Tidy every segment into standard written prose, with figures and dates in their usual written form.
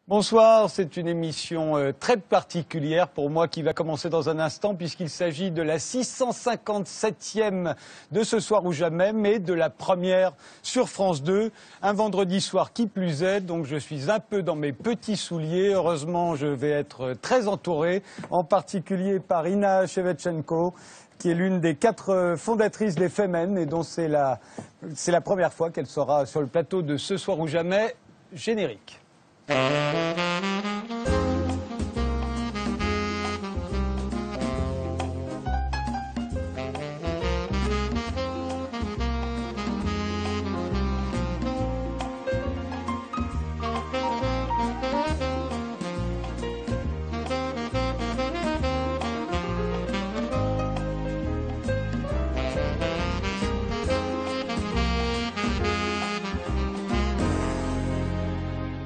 Bonsoir, c'est une émission très particulière pour moi qui va commencer dans un instant puisqu'il s'agit de la 657e de Ce soir ou jamais, mais de la première sur France 2, un vendredi soir qui plus est, donc je suis un peu dans mes petits souliers. Heureusement, je vais être très entouré, en particulier par Ina Shevchenko, qui est l'une des 4 fondatrices des Femen et dont c'est la première fois qu'elle sera sur le plateau de Ce soir ou jamais. Générique.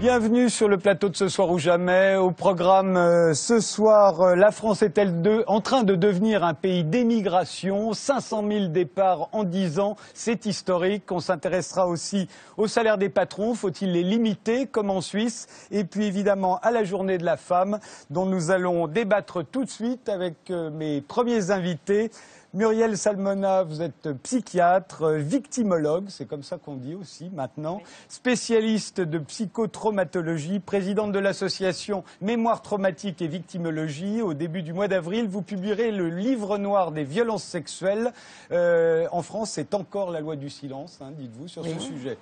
Bienvenue sur le plateau de Ce soir ou jamais. Au programme ce soir, la France est-elle en train de devenir un pays d'émigration? 500 000 départs en 10 ans, c'est historique. On s'intéressera aussi au salaire des patrons. Faut-il les limiter comme en Suisse? Et puis évidemment à la journée de la femme dont nous allons débattre tout de suite avec mes premiers invités. Muriel Salmona, vous êtes psychiatre, victimologue, c'est comme ça qu'on dit aussi maintenant, spécialiste de psychotraumatologie, présidente de l'association Mémoire traumatique et victimologie. Au début du mois d'avril, vous publierez le livre noir des violences sexuelles. En France, c'est encore la loi du silence, hein, dites-vous, sur ce sujet.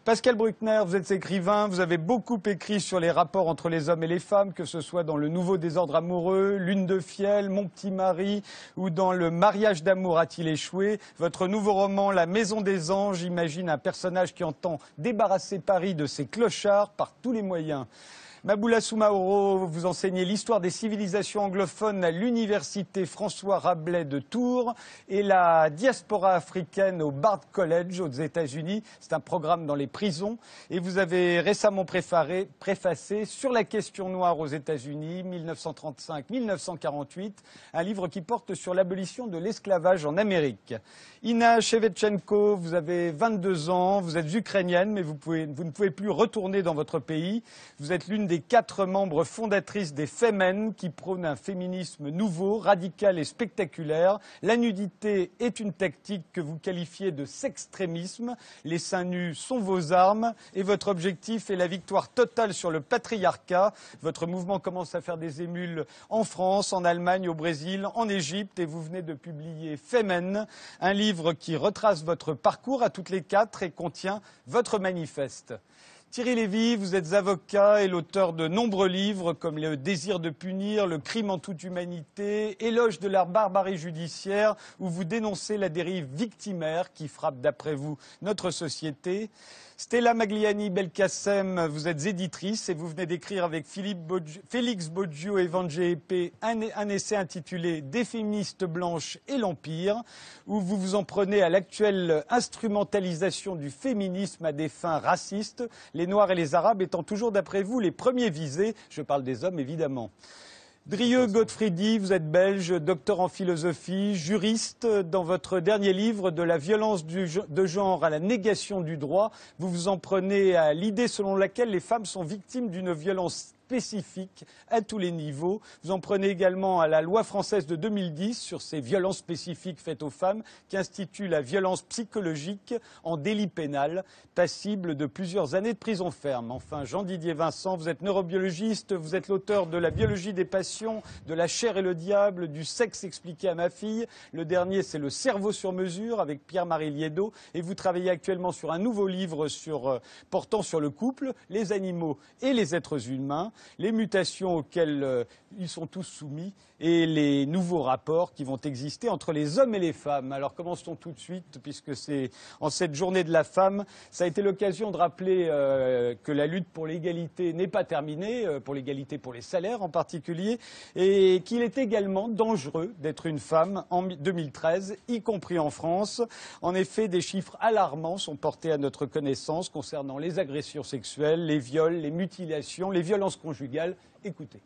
Pascal Bruckner, vous êtes écrivain, vous avez beaucoup écrit sur les rapports entre les hommes et les femmes, que ce soit dans Le Nouveau désordre amoureux, Lune de fiel, Mon petit mari ou dans Le mariage d'amour a-t-il échoué. Votre nouveau roman, La maison des anges, imagine un personnage qui entend débarrasser Paris de ses clochards par tous les moyens. Maboula Soumaoro, vous enseignez l'histoire des civilisations anglophones à l'université François Rabelais de Tours et la diaspora africaine au Bard College aux États-Unis. C'est un programme dans les prisons. Et vous avez récemment préfacé Sur la question noire aux États-Unis, 1935-1948, un livre qui porte sur l'abolition de l'esclavage en Amérique. Ina Shevchenko, vous avez 22 ans, vous êtes ukrainienne, mais vous ne pouvez plus retourner dans votre pays. Vous êtes l'une des 4 membres fondatrices des Femen qui prônent un féminisme nouveau, radical et spectaculaire. La nudité est une tactique que vous qualifiez de sextrémisme. Les seins nus sont vos armes et votre objectif est la victoire totale sur le patriarcat. Votre mouvement commence à faire des émules en France, en Allemagne, au Brésil, en Égypte et vous venez de publier Femen, un livre qui retrace votre parcours à toutes les 4 et contient votre manifeste. Thierry Lévy, vous êtes avocat et l'auteur de nombreux livres comme Le désir de punir, Le crime en toute humanité, Éloge de la barbarie judiciaire, où vous dénoncez la dérive victimaire qui frappe d'après vous notre société. Stella Magliani-Belkacem, vous êtes éditrice et vous venez d'écrire avec Félix Boggio et Vange Epé un essai intitulé Des féministes blanches et l'Empire, où vous vous en prenez à l'actuelle instrumentalisation du féminisme à des fins racistes, les Noirs et les Arabes étant toujours d'après vous les premiers visés. Je parle des hommes évidemment. Drieux Godfriedi, vous êtes belge, docteur en philosophie, juriste. Dans votre dernier livre, De la violence de genre à la négation du droit, vous vous en prenez à l'idée selon laquelle les femmes sont victimes d'une violence spécifique à tous les niveaux. Vous en prenez également à la loi française de 2010 sur ces violences spécifiques faites aux femmes qui institue la violence psychologique en délit pénal, passible de plusieurs années de prison ferme. Enfin, Jean-Didier Vincent, vous êtes neurobiologiste, vous êtes l'auteur de La biologie des passions, de La chair et le diable, du sexe expliqué à ma fille. Le dernier, c'est Le cerveau sur mesure avec Pierre-Marie Liédot. Et vous travaillez actuellement sur un nouveau livre portant sur le couple, les animaux et les êtres humains, les mutations auxquelles ils sont tous soumis et les nouveaux rapports qui vont exister entre les hommes et les femmes. Alors commençons tout de suite, puisque c'est en cette journée de la femme, ça a été l'occasion de rappeler que la lutte pour l'égalité n'est pas terminée, pour l'égalité pour les salaires en particulier, et qu'il est également dangereux d'être une femme en 2013, y compris en France. En effet, des chiffres alarmants sont portés à notre connaissance concernant les agressions sexuelles, les viols, les mutilations, les violences conjugales. Écoutez.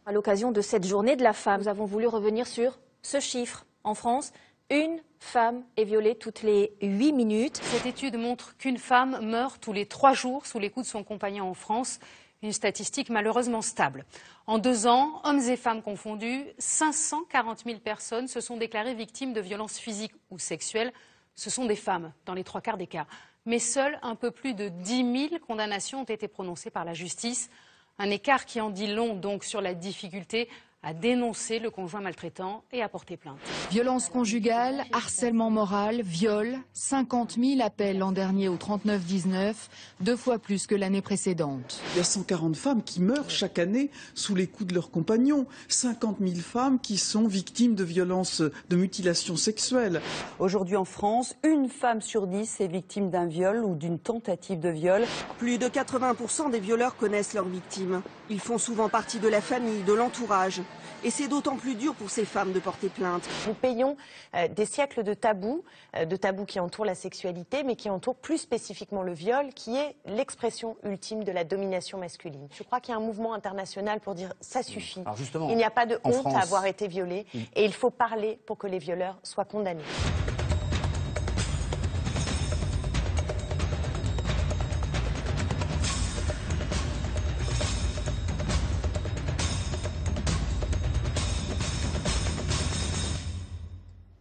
À l'occasion de cette journée de la femme, nous avons voulu revenir sur ce chiffre. En France, 1 femme est violée toutes les 8 minutes. Cette étude montre qu'une femme meurt tous les 3 jours sous les coups de son compagnon en France. Une statistique malheureusement stable. En 2 ans, hommes et femmes confondus, 540 000 personnes se sont déclarées victimes de violences physiques ou sexuelles. Ce sont des femmes, dans les 3 quarts des cas. Mais seules un peu plus de 10 000 condamnations ont été prononcées par la justice. Un écart qui en dit long donc sur la difficulté à dénoncer le conjoint maltraitant et à porter plainte. Violence conjugale, harcèlement moral, viol, 50 000 appels l'an dernier au 39-19, 2 fois plus que l'année précédente. Il y a 140 femmes qui meurent chaque année sous les coups de leurs compagnons, 50 000 femmes qui sont victimes de violences, de mutilations sexuelles. Aujourd'hui en France, une femme sur 10 est victime d'un viol ou d'une tentative de viol. Plus de 80% des violeurs connaissent leurs victimes. Ils font souvent partie de la famille, de l'entourage. Et c'est d'autant plus dur pour ces femmes de porter plainte. Nous payons des siècles de tabous qui entourent la sexualité, mais qui entourent plus spécifiquement le viol, qui est l'expression ultime de la domination masculine. Je crois qu'il y a un mouvement international pour dire ça suffit. Il n'y a pas de honte à avoir été violé et il faut parler pour que les violeurs soient condamnés.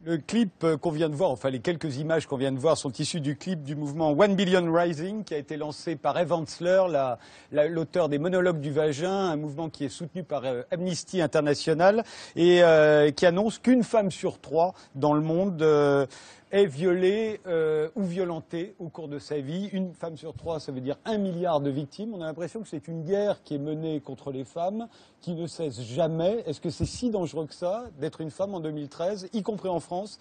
Le clip qu'on vient de voir, enfin les quelques images qu'on vient de voir sont issues du clip du mouvement One Billion Rising qui a été lancé par Eve Ensler, l'auteur des Monologues du vagin, un mouvement qui est soutenu par Amnesty International et qui annonce qu'une femme sur 3 dans le monde est violée ou violentée au cours de sa vie. Une femme sur 3, ça veut dire 1 milliard de victimes. On a l'impression que c'est une guerre qui est menée contre les femmes, qui ne cesse jamais. Est-ce que c'est si dangereux que ça d'être une femme en 2013, y compris en France?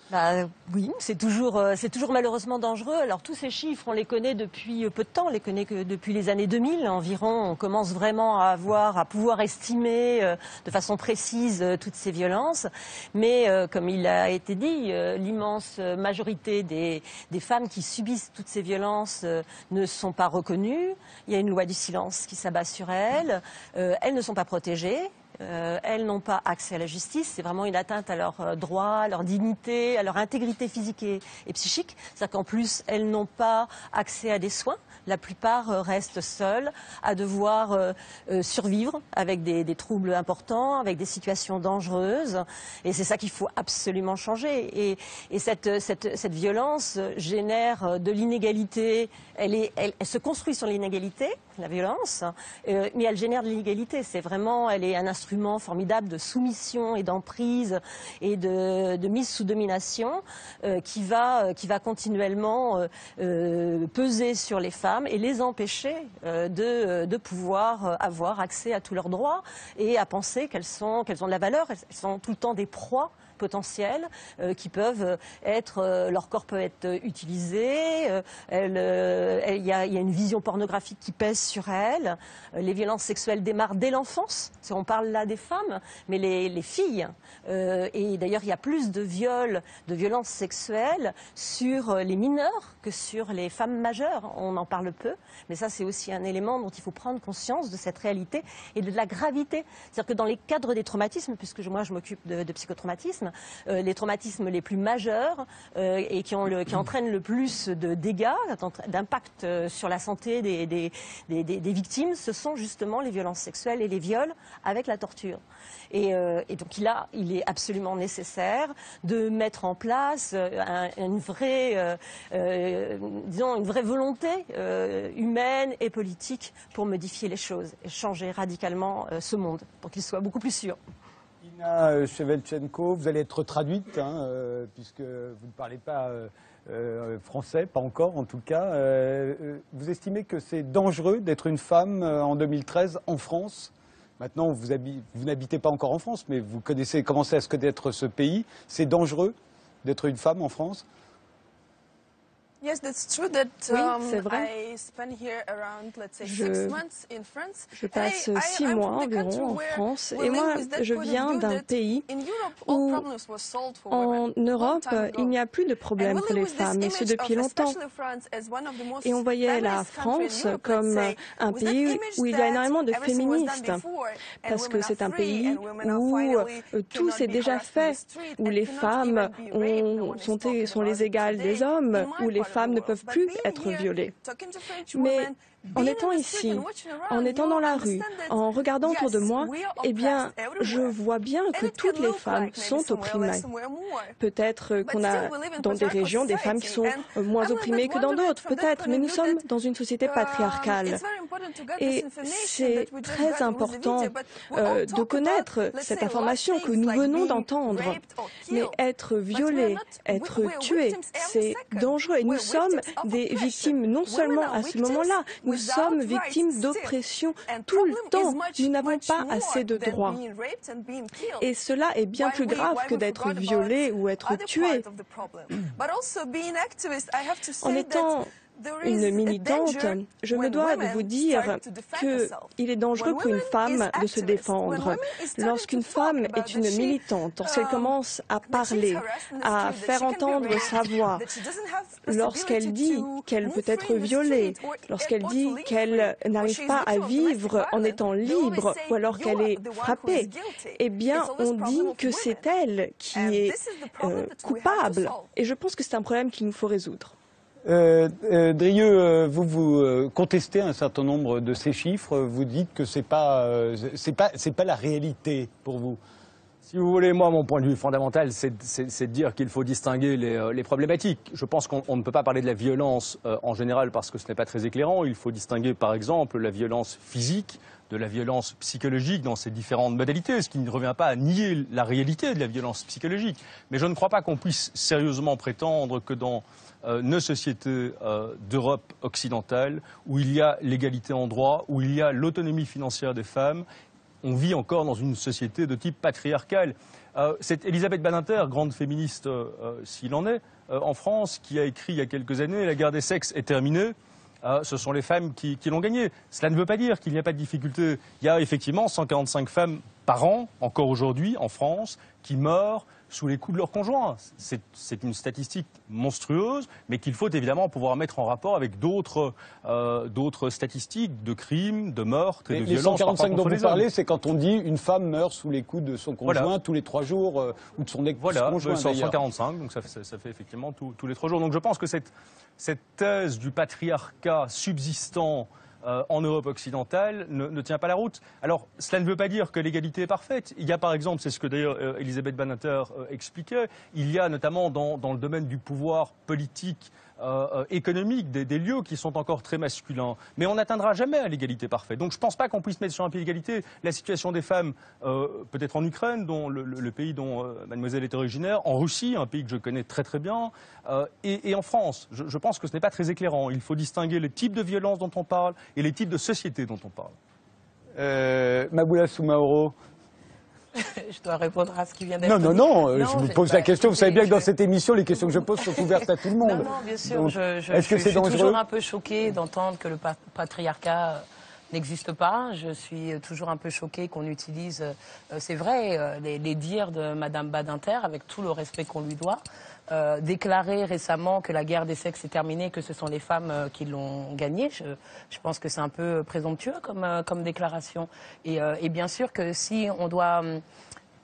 Oui, c'est toujours malheureusement dangereux. Alors tous ces chiffres, on les connaît depuis peu de temps, on les connaît que depuis les années 2000 environ. On commence vraiment à pouvoir estimer de façon précise toutes ces violences. Mais comme il a été dit, l'immense majorité des femmes qui subissent toutes ces violences ne sont pas reconnues. Il y a une loi du silence qui s'abat sur elles. Elles ne sont pas protégées. Elles n'ont pas accès à la justice. C'est vraiment une atteinte à leurs droits, à leur dignité, à leur intégrité physique et psychique. C'est-à-dire qu'en plus, elles n'ont pas accès à des soins. La plupart restent seules à devoir survivre avec des troubles importants, avec des situations dangereuses. Et c'est ça qu'il faut absolument changer. Et cette violence génère de l'inégalité. Elle se construit sur l'inégalité, la violence, mais elle génère de l'inégalité. Elle est un instrument formidable de soumission et d'emprise et de mise sous domination qui va continuellement peser sur les femmes et les empêcher de pouvoir avoir accès à tous leurs droits et à penser qu'elles ont de la valeur. Elles sont tout le temps des proies potentiels qui peuvent être, leur corps peut être utilisé, il y a une vision pornographique qui pèse sur elles, les violences sexuelles démarrent dès l'enfance, on parle là des femmes, mais les filles, et d'ailleurs il y a plus de viols, de violences sexuelles sur les mineurs que sur les femmes majeures, on en parle peu, mais ça c'est aussi un élément dont il faut prendre conscience de cette réalité et de la gravité, c'est-à-dire que dans les cadres des traumatismes, puisque moi je m'occupe de psychotraumatisme, les traumatismes les plus majeurs et qui entraînent le plus de dégâts, d'impact sur la santé des victimes, ce sont justement les violences sexuelles et les viols avec la torture. Et donc il est absolument nécessaire de mettre en place une vraie volonté humaine et politique pour modifier les choses et changer radicalement ce monde pour qu'il soit beaucoup plus sûr. Ina Shevchenko, vous allez être traduite, puisque vous ne parlez pas français, pas encore en tout cas. Vous estimez que c'est dangereux d'être une femme en 2013 en France? Maintenant, vous n'habitez pas encore en France, mais vous commencez à se connaître ce pays. C'est dangereux d'être une femme en France? Oui, c'est vrai. Je passe 6 mois environ en France et moi, je viens d'un pays où en Europe, il n'y a plus de problème pour les femmes, et ce depuis longtemps. Et on voyait la France comme un pays où il y a énormément de féministes, parce que c'est un pays où tout s'est déjà fait, où les femmes sont les égales des hommes, où les femmes ne peuvent plus être violées. Mais en étant ici, en étant dans la rue, en regardant autour de moi, eh bien, je vois bien que toutes les femmes sont opprimées. Peut-être qu'on a dans des régions des femmes qui sont moins opprimées que dans d'autres, peut-être, mais nous sommes dans une société patriarcale. Et c'est très important de connaître cette information que nous venons d'entendre. Mais être violé, être tué, c'est dangereux. Et nous sommes des victimes non seulement à ce moment-là, nous sommes victimes d'oppression tout le temps. Nous n'avons pas assez de droits. Et cela est bien plus grave que d'être violé ou être tué. En étant une militante, je me dois de vous dire qu'il est dangereux pour une femme de se défendre. Lorsqu'une femme est une militante, lorsqu'elle commence à parler, à faire entendre sa voix, lorsqu'elle dit qu'elle peut être violée, lorsqu'elle dit qu'elle n'arrive pas à vivre en étant libre ou alors qu'elle est frappée, eh bien, on dit que c'est elle qui est coupable. Et je pense que c'est un problème qu'il nous faut résoudre. Drieux, vous contestez un certain nombre de ces chiffres. Vous dites que c'est pas la réalité pour vous. Si vous voulez, moi, mon point de vue fondamental, c'est de dire qu'il faut distinguer les problématiques. Je pense qu'on ne peut pas parler de la violence en général parce que ce n'est pas très éclairant. Il faut distinguer, par exemple, la violence physique de la violence psychologique dans ses différentes modalités, ce qui ne revient pas à nier la réalité de la violence psychologique. Mais je ne crois pas qu'on puisse sérieusement prétendre que dans nos sociétés d'Europe occidentale, où il y a l'égalité en droit, où il y a l'autonomie financière des femmes, on vit encore dans une société de type patriarcal. C'est Elisabeth Badinter, grande féministe s'il en est, en France, qui a écrit il y a quelques années « La guerre des sexes est terminée ». Ce sont les femmes qui l'ont gagné. Cela ne veut pas dire qu'il n'y a pas de difficulté. Il y a effectivement 145 femmes par an, encore aujourd'hui, en France, qui meurent sous les coups de leurs conjoints. C'est une statistique monstrueuse, mais qu'il faut évidemment pouvoir mettre en rapport avec d'autres statistiques de crimes, de meurtres et de violences. Les 145 dont vous parlez, c'est quand on dit une femme meurt sous les coups de son conjoint voilà. tous les 3 jours, ou de son voilà, ex-conjoint. 145, donc ça fait effectivement tous les 3 jours. Donc je pense que cette thèse du patriarcat subsistant en Europe occidentale ne tient pas la route. Alors, cela ne veut pas dire que l'égalité est parfaite. Il y a par exemple, c'est ce que d'ailleurs Elisabeth Badinter expliquait, il y a notamment dans le domaine du pouvoir politique, économique, des lieux qui sont encore très masculins. Mais on n'atteindra jamais à l'égalité parfaite. Donc je ne pense pas qu'on puisse mettre sur un pied d'égalité la situation des femmes, peut-être en Ukraine, dont le pays dont mademoiselle est originaire, en Russie, un pays que je connais très très bien, et en France. Je pense que ce n'est pas très éclairant. Il faut distinguer les types de violences dont on parle et les types de sociétés dont on parle. Maboula Soumaoro. Je dois répondre à ce qui vient d'être dit. Non, je vous pose la question. Vous savez bien que dans cette émission, les questions que je pose sont ouvertes à tout le monde. Non, bien sûr. Donc, est-ce que c'est dangereux ? Je suis toujours un peu choquée d'entendre que le patriarcat n'existe pas. Je suis toujours un peu choquée qu'on utilise, c'est vrai, les dires de Madame Badinter, avec tout le respect qu'on lui doit. Déclarer récemment que la guerre des sexes est terminée, que ce sont les femmes qui l'ont gagnée. Je pense que c'est un peu présomptueux comme déclaration. Et bien sûr que si on doit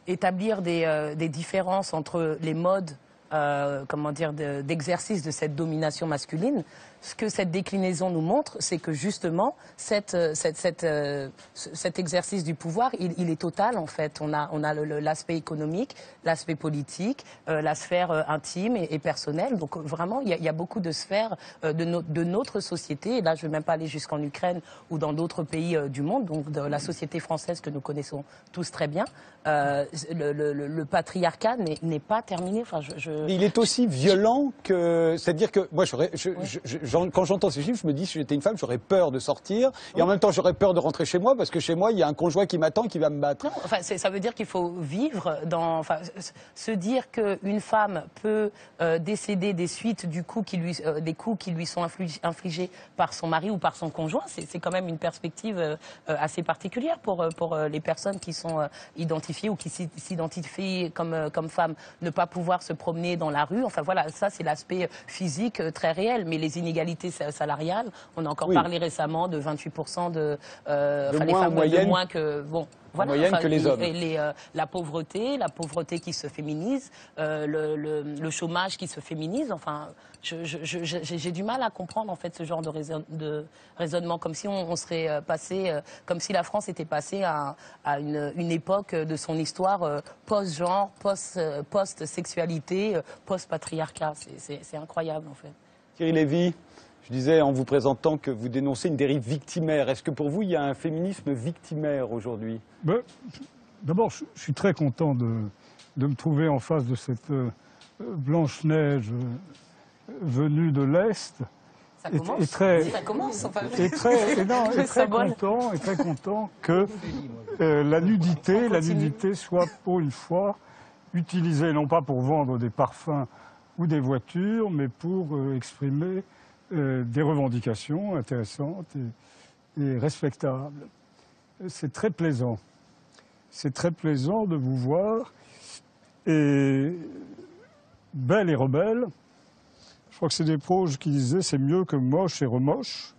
établir des différences entre les modes d'exercice de cette domination masculine, ce que cette déclinaison nous montre, c'est que justement, cet exercice du pouvoir, il est total en fait. On a l'aspect économique, l'aspect politique, la sphère intime et personnelle. Donc vraiment, il y a beaucoup de sphères de notre société. Et là, je ne vais même pas aller jusqu'en Ukraine ou dans d'autres pays du monde, donc de la société française que nous connaissons tous très bien. Le patriarcat n'est pas terminé. Enfin, il est aussi violent que... C'est-à-dire que... Moi, je quand j'entends ces chiffres, je me dis, si j'étais une femme, j'aurais peur de sortir. Et en même temps, j'aurais peur de rentrer chez moi, parce que chez moi, il y a un conjoint qui m'attend et qui va me battre. Non, enfin, ça veut dire qu'il faut vivre dans... Enfin, se dire qu'une femme peut décéder des suites des coups qui lui sont infligés par son mari ou par son conjoint, c'est quand même une perspective assez particulière pour les personnes qui sont identifiées ou qui s'identifient comme femmes. Ne pas pouvoir se promener dans la rue, enfin voilà, ça c'est l'aspect physique très réel. Mais les inégalités salariales, on a encore parlé récemment de 28% de les femmes de moins que... Bon, voilà, moyenne que les hommes. La pauvreté qui se féminise, le chômage qui se féminise. Enfin, j'ai du mal à comprendre en fait ce genre de raisonnement, comme si on serait passé, comme si la France était passée à une époque de son histoire post-genre, post-sexualité, post-patriarcat. C'est incroyable en fait. Thierry Lévy, je disais en vous présentant que vous dénoncez une dérive victimaire. Est-ce que pour vous, il y a un féminisme victimaire aujourd'hui? D'abord, je suis très content de me trouver en face de cette Blanche-Neige venue de l'Est. Ça commence. Ça commence. Enfin, et très content que la nudité soit pour une fois utilisée, non pas pour vendre des parfums ou des voitures, mais pour exprimer des revendications intéressantes et respectables. C'est très plaisant. C'est très plaisant de vous voir. Et belle et rebelle, je crois que c'est Desproges qui disait c'est mieux que moche et remoche.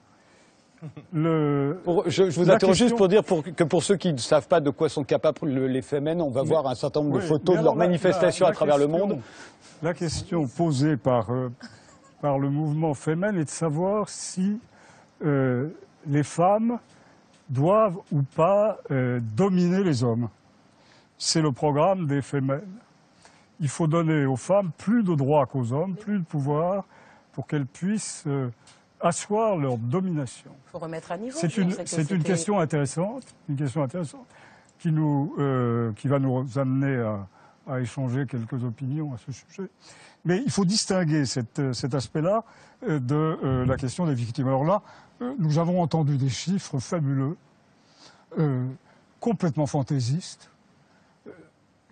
Je vous interroge juste pour dire que pour ceux qui ne savent pas de quoi sont capables les Femen, on va voir un certain nombre de photos de leurs manifestations à travers le monde. La question posée par le mouvement Femen est de savoir si les femmes doivent ou pas dominer les hommes. C'est le programme des Femen. Il faut donner aux femmes plus de droits qu'aux hommes, plus de pouvoir pour qu'elles puissent asseoir leur domination. Il faut remettre à niveau. C'est une question intéressante, qui va nous amener à échanger quelques opinions à ce sujet. Mais il faut distinguer cet aspect-là de la question des victimes. Alors là, nous avons entendu des chiffres fabuleux, complètement fantaisistes,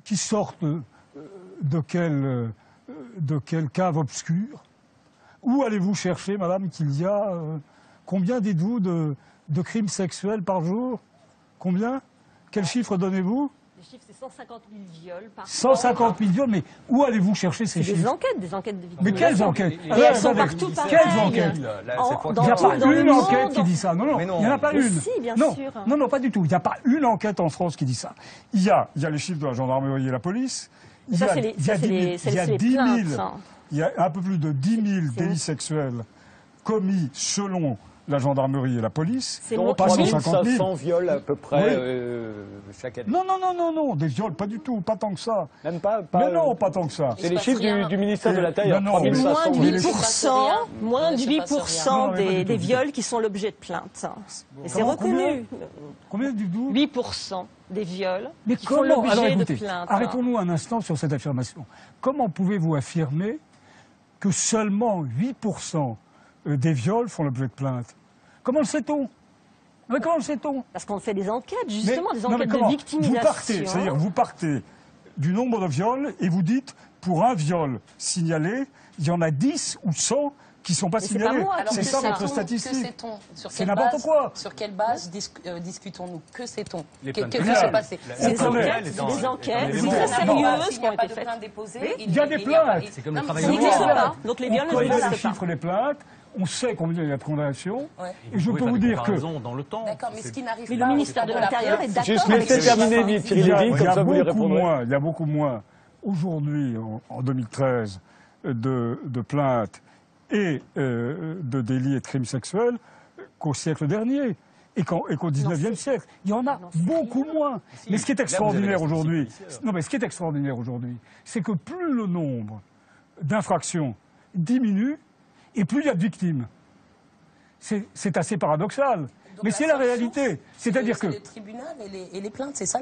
qui sortent de quelle cave obscure. Où allez-vous chercher, madame, qu'il y a combien dites-vous de crimes sexuels par jour? Combien? Quel chiffre donnez-vous? Les chiffres, c'est 150 000 viols par an. 150 000 viols, mais où allez-vous chercher ces chiffres? Des enquêtes de victimes. Mais quelles enquêtes? Elles sont partout pareilles. Quelles enquêtes? Il n'y a pas une enquête qui dit ça. Non, il n'y en a pas une. Si, bien sûr. Non, pas du tout. Il n'y a pas une enquête en France qui dit ça. Il y a les chiffres de la gendarmerie et la police. Il y a un peu plus de 10 000 délits sexuels commis selon la gendarmerie et la police. Donc 3500 viols à peu près chaque année. Non, des viols, pas du tout, pas tant que ça. Même pas Mais non, pas tant que ça. C'est les chiffres du ministère de l'Intérieur. Moins de 8% des viols qui sont l'objet de plainte. Et c'est reconnu. Combien du tout? 8% des viols qui font l'objet de plainte. Arrêtons-nous un instant sur cette affirmation. Comment pouvez-vous affirmer que seulement 8% des viols font l'objet de plainte? Comment le sait-on? Mais comment le sait-on? Parce qu'on fait des enquêtes, justement, des enquêtes de victimisation. Vous partez du nombre de viols et vous dites, pour un viol signalé, il y en a 10 ou 100 qui ne sont pas signalés. C'est ça votre statistique. C'est n'importe quoi. Sur quelle base discutons-nous? Que sait-on? Que s'est passé? Des enquêtes très sérieuses qui ont été faites. Il y a des plaintes. C'est comme le travail Ça n'existe pas. Donc les viols n'existent pas. pas. On chiffre les plaintes. On sait combien il y a de condamnations. Et je peux vous dire que... dans le temps. D'accord, mais ce qui n'arrive pas... Mais le ministère de l'Intérieur est d'accord avec ça. Juste laissez terminer, Thierry Lévy, comme ça vous lui répondrez. Il y a beaucoup moins, aujourd'hui, en 2013, de plaintes et de délits et de crimes sexuels qu'au siècle dernier et qu'au 19e siècle. Il y en a beaucoup moins. Mais ce qui est extraordinaire aujourd'hui, c'est que plus le nombre d'infractions diminue, et plus il y a de victimes. C'est assez paradoxal. Mais c'est la réalité. C'est-à-dire que... le tribunal et les plaintes, c'est ça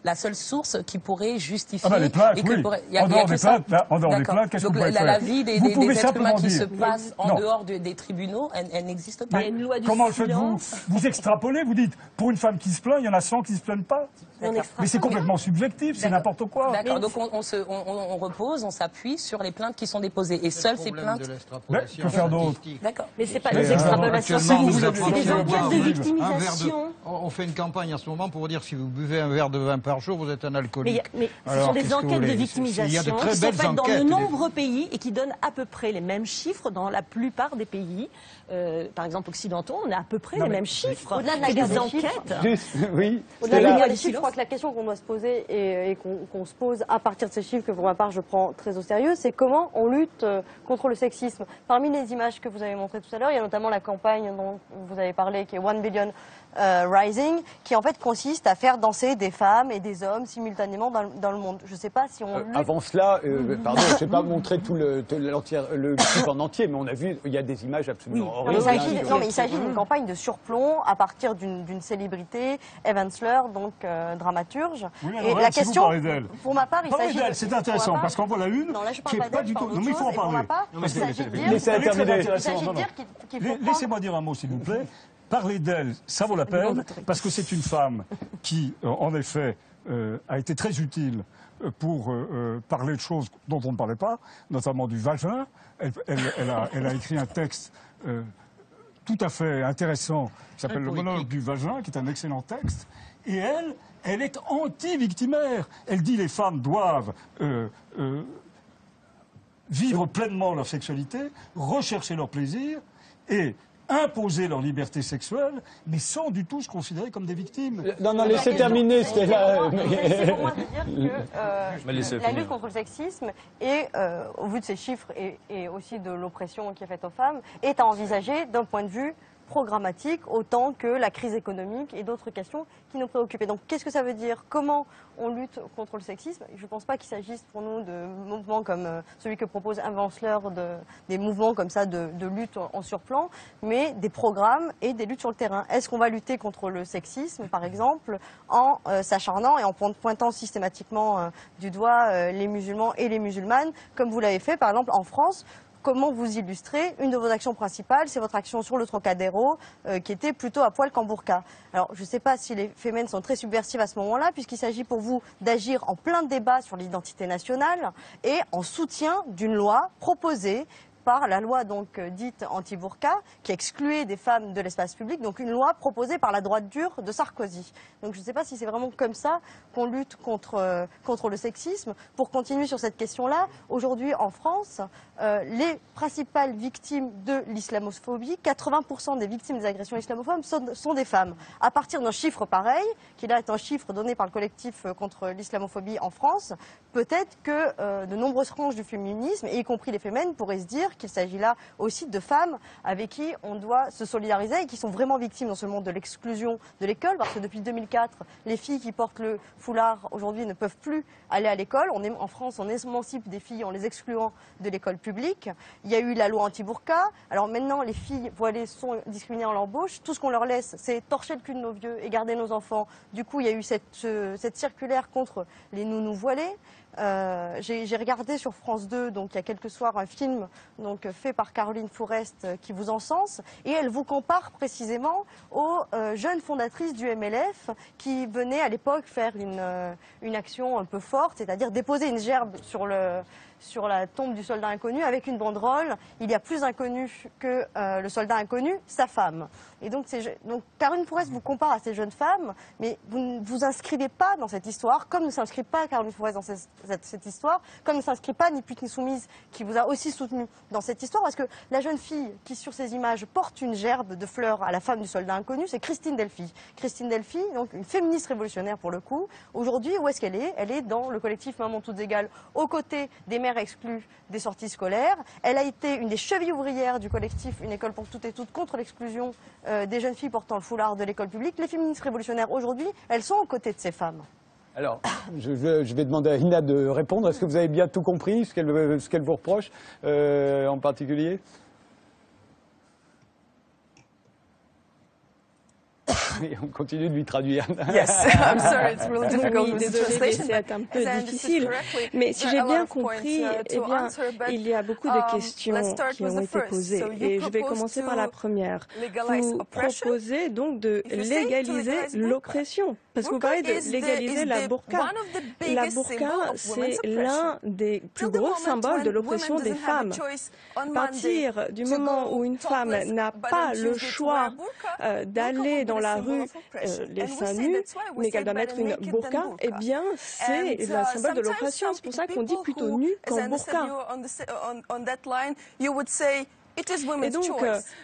la seule source qui pourrait justifier. Ah ben les plaintes, et oui. En dehors des plaintes, qu'est-ce que vous pouvez faire? La vie des êtres humains qui se passent en dehors des tribunaux, elle n'existe pas. Comment le faites-vous? Vous extrapolez, vous dites, pour une femme qui se plaint, il y en a 100 qui ne se plaignent pas. Mais c'est complètement subjectif, c'est n'importe quoi. D'accord, donc on repose, on s'appuie sur les plaintes qui sont déposées. Et seules ces plaintes... Que faire d'autre? D'accord. Mais c'est pas des extrapolations, c'est des enquêtes de victimisation. On fait une campagne en ce moment pour dire si vous buvez un verre de vin par jour, vous êtes un alcoolique. Mais ce sont des enquêtes de victimisation qui sont faites dans de nombreux pays et qui donnent à peu près les mêmes chiffres dans la plupart des pays. Par exemple, occidentaux, on a à peu près les mêmes chiffres. Au-delà de la guerre des enquêtes. Oui. Au-delà de la guerre des chiffres, je crois que la question qu'on doit se poser et qu'on se pose à partir de ces chiffres, que pour ma part je prends très au sérieux, c'est comment on lutte contre le sexisme. Parmi les images que vous avez montrées tout à l'heure, il y a notamment la campagne dont vous avez parlé, qui est 1 Billion Rising, qui en fait consiste à faire danser des femmes et des hommes simultanément dans le monde. Je ne sais pas si on... Avant cela, pardon, je n'ai pas montré tout le clip en entier, mais on a vu, il y a des images absolument horribles. Non, mais il s'agit d'une campagne de surplomb à partir d'une célébrité, Eve Ensler, donc dramaturge. Oui, et la question, pour ma part, il s'agit... C'est intéressant, parce qu'en voilà une qui n'est pas du tout... Non, mais il faut en parler. Laissez-moi dire un mot, s'il vous plaît. Parler d'elle, ça vaut la peine, parce que c'est une femme qui, en effet, a été très utile pour parler de choses dont on ne parlait pas, notamment du vagin. Elle a écrit un texte tout à fait intéressant qui s'appelle Le monologue du vagin, qui est un excellent texte. Et elle est anti-victimaire. Elle dit les femmes doivent vivre pleinement leur sexualité, rechercher leur plaisir et imposer leur liberté sexuelle, mais sans du tout se considérer comme des victimes. Non, laissez terminer, Stella. C'est pour moi de dire que la lutte contre le sexisme, au vu de ces chiffres et aussi de l'oppression qui est faite aux femmes, est à envisager d'un point de vue programmatique autant que la crise économique et d'autres questions qui nous préoccupent. Et donc, qu'est-ce que ça veut dire? Comment on lutte contre le sexisme? Je ne pense pas qu'il s'agisse pour nous de mouvements comme celui que propose Eve Ensler, des mouvements comme ça de lutte en surplan, mais des programmes et des luttes sur le terrain. Est-ce qu'on va lutter contre le sexisme, par exemple, en s'acharnant et en pointant systématiquement du doigt les musulmans et les musulmanes, comme vous l'avez fait, par exemple, en France? Comment vous illustrez une de vos actions principales, c'est votre action sur le Trocadéro, qui était plutôt à poil qu'en burqa. Alors, je ne sais pas si les fémènes sont très subversives à ce moment-là, puisqu'il s'agit pour vous d'agir en plein débat sur l'identité nationale et en soutien d'une loi proposée par la loi donc dite anti-burqa, qui excluait des femmes de l'espace public, donc une loi proposée par la droite dure de Sarkozy. Donc je ne sais pas si c'est vraiment comme ça qu'on lutte contre le sexisme. Pour continuer sur cette question-là, aujourd'hui en France, les principales victimes de l'islamophobie, 80% des victimes des agressions islamophobes sont des femmes. À partir d'un chiffre pareil, qui là est un chiffre donné par le collectif contre l'islamophobie en France, peut-être que de nombreuses franges du féminisme, y compris les féminines, pourraient se dire qu'il s'agit là aussi de femmes avec qui on doit se solidariser et qui sont vraiment victimes non seulement de l'exclusion de l'école, parce que depuis 2004, les filles qui portent le foulard aujourd'hui ne peuvent plus aller à l'école. En France, on émancipe des filles en les excluant de l'école publique. Il y a eu la loi anti-burqa. Alors maintenant, les filles voilées sont discriminées en l'embauche. Tout ce qu'on leur laisse, c'est torcher le cul de nos vieux et garder nos enfants. Du coup, il y a eu cette circulaire contre les nounous voilés. J'ai regardé sur France 2, donc il y a quelques soirs, un film donc, fait par Caroline Fourest qui vous encense, et elle vous compare précisément aux jeunes fondatrices du MLF qui venaient à l'époque faire une action un peu forte, c'est-à-dire déposer une gerbe sur la tombe du soldat inconnu avec une banderole « Il y a plus inconnu que le soldat inconnu, sa femme ». Et donc Caroline Fourest vous compare à ces jeunes femmes, mais vous ne vous inscrivez pas dans cette histoire, comme ne s'inscrit pas Caroline Fourest dans cette histoire, comme ne s'inscrit pas Ni Pute Ni Soumise, qui vous a aussi soutenu dans cette histoire, parce que la jeune fille qui, sur ces images, porte une gerbe de fleurs à la femme du soldat inconnu, c'est Christine Delphi. Christine Delphi, donc une féministe révolutionnaire pour le coup. Aujourd'hui, où est-ce qu'elle est? Elle est dans le collectif Maman Toutes Égales, aux côtés des mères exclues des sorties scolaires. Elle a été une des chevilles ouvrières du collectif Une école pour toutes et toutes contre l'exclusion des jeunes filles portant le foulard de l'école publique. Les féministes révolutionnaires aujourd'hui, elles sont aux côtés de ces femmes. Alors, je vais demander à Ina de répondre. Est-ce que vous avez bien tout compris, ce qu'elle vous reproche en particulier? Et on continue de lui traduire. Yes, I'm sorry, it's really difficult with the translation. C'est un peu difficile. Mais si j'ai bien compris, eh bien, il y a beaucoup de questions qui ont été posées. Et je vais commencer par la première. Vous proposez donc de légaliser l'oppression. Parce que vous parlez de légaliser la burqa. La burqa, c'est l'un des plus gros symboles de l'oppression des femmes. À partir du moment où une femme n'a pas le choix d'aller dans la rue les seins nus, mais qu'elle doit mettre une burqa, eh bien, c'est le symbole de l'oppression. C'est pour ça qu'on dit plutôt nu qu'en burqa. Et donc,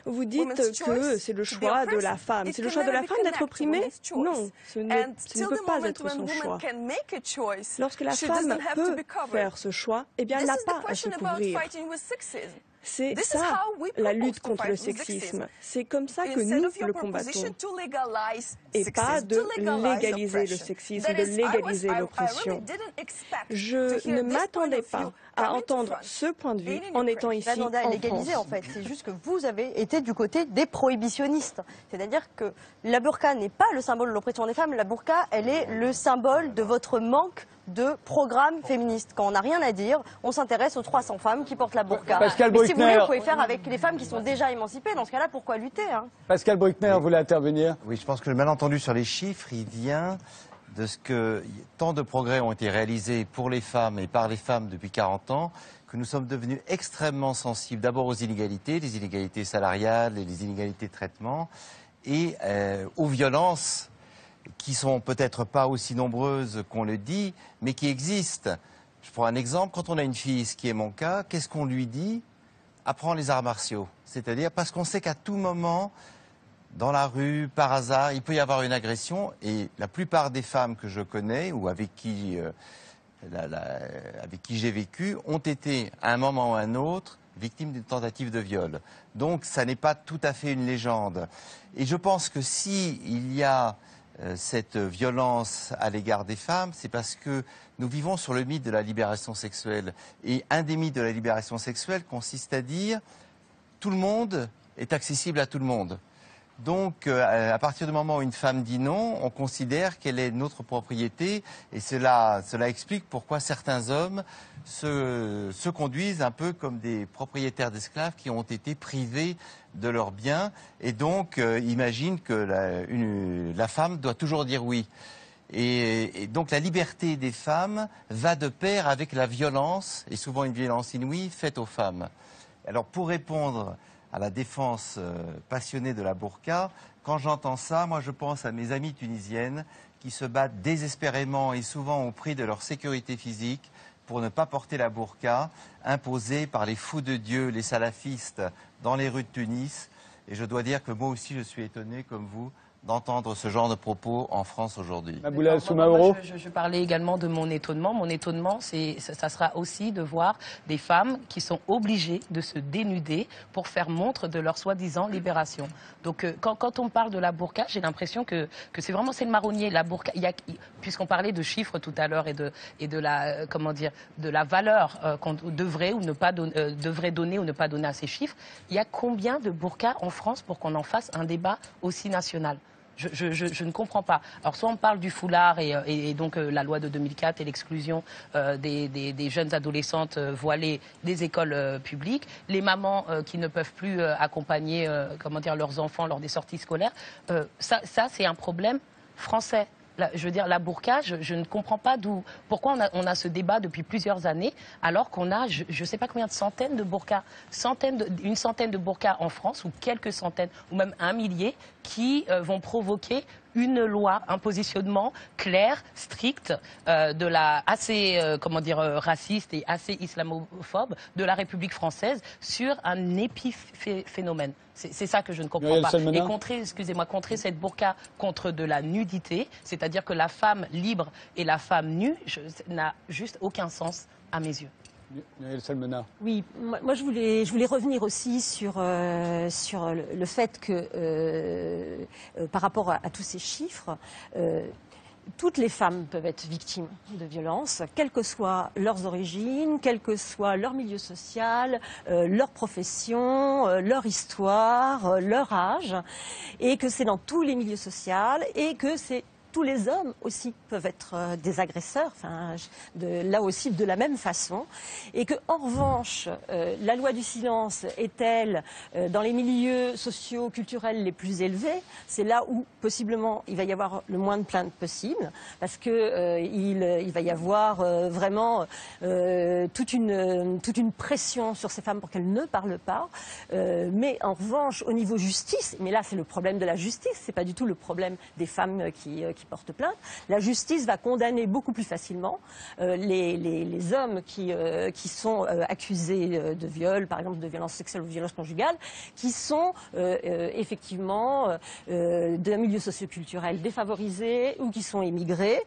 vous dites que c'est le choix de la femme. C'est le choix de la femme d'être opprimée? Non, ce ne peut pas être son choix. Lorsque la femme peut faire ce choix, eh bien, elle n'a pas à se couvrir. C'est ça, la lutte contre le sexisme. C'est comme ça que nous le combattons. Et pas de légaliser le sexisme, de légaliser l'oppression. Je ne m'attendais pas à entendre ce point de vue en étant ici en France. En fait. C'est juste que vous avez été du côté des prohibitionnistes. C'est-à-dire que la burqa n'est pas le symbole de l'oppression des femmes. La burqa, elle est le symbole de votre manque de programme féministe. Quand on n'a rien à dire, on s'intéresse aux 300 femmes qui portent la burqa. Pascal Mais Bruckner, si vous voulez, vous pouvez faire avec les femmes qui sont déjà émancipées. Dans ce cas-là, pourquoi lutter Pascal Bruckner voulait intervenir. Oui, je pense que le malentendu sur les chiffres, il vient de ce que tant de progrès ont été réalisés pour les femmes et par les femmes depuis 40 ans, que nous sommes devenus extrêmement sensibles d'abord aux inégalités, les inégalités salariales et les inégalités de traitement, et aux violences qui sont peut-être pas aussi nombreuses qu'on le dit, mais qui existent. Je prends un exemple, quand on a une fille, ce qui est mon cas, qu'est-ce qu'on lui dit? Apprends les arts martiaux. C'est-à-dire parce qu'on sait qu'à tout moment, dans la rue, par hasard, il peut y avoir une agression, et la plupart des femmes que je connais, ou avec qui j'ai vécu, ont été, à un moment ou à un autre, victimes d'une tentative de viol. Donc ça n'est pas tout à fait une légende. Et je pense que s'il y a cette violence à l'égard des femmes, c'est parce que nous vivons sur le mythe de la libération sexuelle. Et un des mythes de la libération sexuelle consiste à dire tout le monde est accessible à tout le monde. Donc, à partir du moment où une femme dit non, on considère qu'elle est notre propriété, et cela explique pourquoi certains hommes se conduisent un peu comme des propriétaires d'esclaves qui ont été privés de leurs biens, et donc imaginent que la femme doit toujours dire oui. Et donc la liberté des femmes va de pair avec la violence, et souvent une violence inouïe, faite aux femmes. Alors pour répondre à la défense passionnée de la burqa, quand j'entends ça, moi je pense à mes amies tunisiennes qui se battent désespérément et souvent au prix de leur sécurité physique pour ne pas porter la burqa, imposée par les fous de Dieu, les salafistes, dans les rues de Tunis. Et je dois dire que moi aussi je suis étonné, comme vous, d'entendre ce genre de propos en France aujourd'hui. Maboula Soumaoro. Je parlais également de mon étonnement. Mon étonnement, ça sera aussi de voir des femmes qui sont obligées de se dénuder pour faire montre de leur soi-disant libération. Donc quand on parle de la burqa, j'ai l'impression que c'est le marronnier. La burqa, puisqu'on parlait de chiffres tout à l'heure et de la comment dire, de la valeur qu'on devrait ou ne pas devrait donner ou ne pas donner à ces chiffres, il y a combien de burqas en France pour qu'on en fasse un débat aussi national? Je ne comprends pas. Alors soit on parle du foulard et donc la loi de 2004 et l'exclusion des jeunes adolescentes voilées des écoles publiques, les mamans qui ne peuvent plus accompagner leurs enfants lors des sorties scolaires, ça c'est un problème français. Je veux dire, la burqa, je ne comprends pas pourquoi on a ce débat depuis plusieurs années, alors qu'on a, je ne sais pas combien de centaines de burqas, une centaine de burqas en France, ou quelques centaines, ou même un millier, qui vont provoquer une loi, un positionnement clair, strict, assez raciste et assez islamophobe de la République française sur un épiphénomène. C'est ça que je ne comprends pas. Et contrer cette burqa contre de la nudité, c'est-à-dire que la femme libre et la femme nue, n'a juste aucun sens à mes yeux. Oui, moi je voulais revenir aussi sur le fait que par rapport à tous ces chiffres, toutes les femmes peuvent être victimes de violences, quelles que soient leurs origines, quel que soit leur milieu social, leur profession, leur histoire, leur âge, et que c'est dans tous les milieux sociaux et que tous les hommes aussi peuvent être des agresseurs, là aussi de la même façon, et que en revanche, la loi du silence est-elle dans les milieux sociaux, culturels les plus élevés, c'est là où possiblement il va y avoir le moins de plaintes possible, parce que il va y avoir vraiment toute une pression sur ces femmes pour qu'elles ne parlent pas, mais en revanche au niveau justice, mais là c'est le problème de la justice, c'est pas du tout le problème des femmes qui portent plainte. La justice va condamner beaucoup plus facilement les hommes qui sont accusés de viol, par exemple de violence sexuelle ou de violence conjugale, qui sont effectivement d'un milieu socioculturel défavorisé ou qui sont émigrés.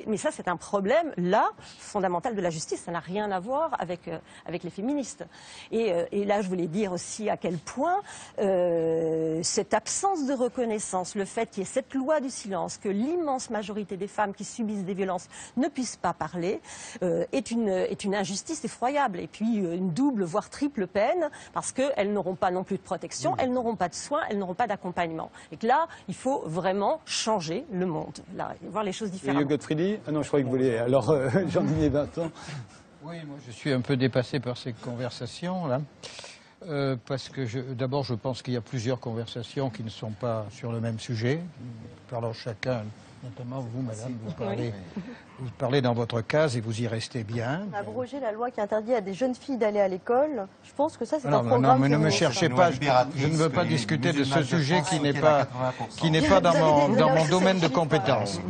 Mais ça c'est un problème là fondamental de la justice. Ça n'a rien à voir avec les féministes. Et là je voulais dire aussi à quel point cette absence de reconnaissance, le fait qu'il y ait cette loi du silence, que l'immense majorité des femmes qui subissent des violences ne puissent pas parler, est une injustice effroyable. Et puis une double, voire triple peine, parce qu'elles n'auront pas non plus de protection, elles n'auront pas de soins, elles n'auront pas d'accompagnement. Et que là, il faut vraiment changer le monde, là, et voir les choses différemment. Godfriedi ? Ah non, je croyais que vous vouliez. Alors, Jean-Didier Vincent. Oui, moi je suis un peu dépassé par ces conversations-là. Parce que d'abord, je pense qu'il y a plusieurs conversations qui ne sont pas sur le même sujet. Parlons chacun, notamment vous, madame, vous parlez dans votre case et vous y restez bien. Abroger la loi qui interdit à des jeunes filles d'aller à l'école, je pense que ça c'est un programme... Non, mais ne me cherchez pas, je ne veux pas discuter de ce sujet qui n'est pas dans mon domaine de compétence.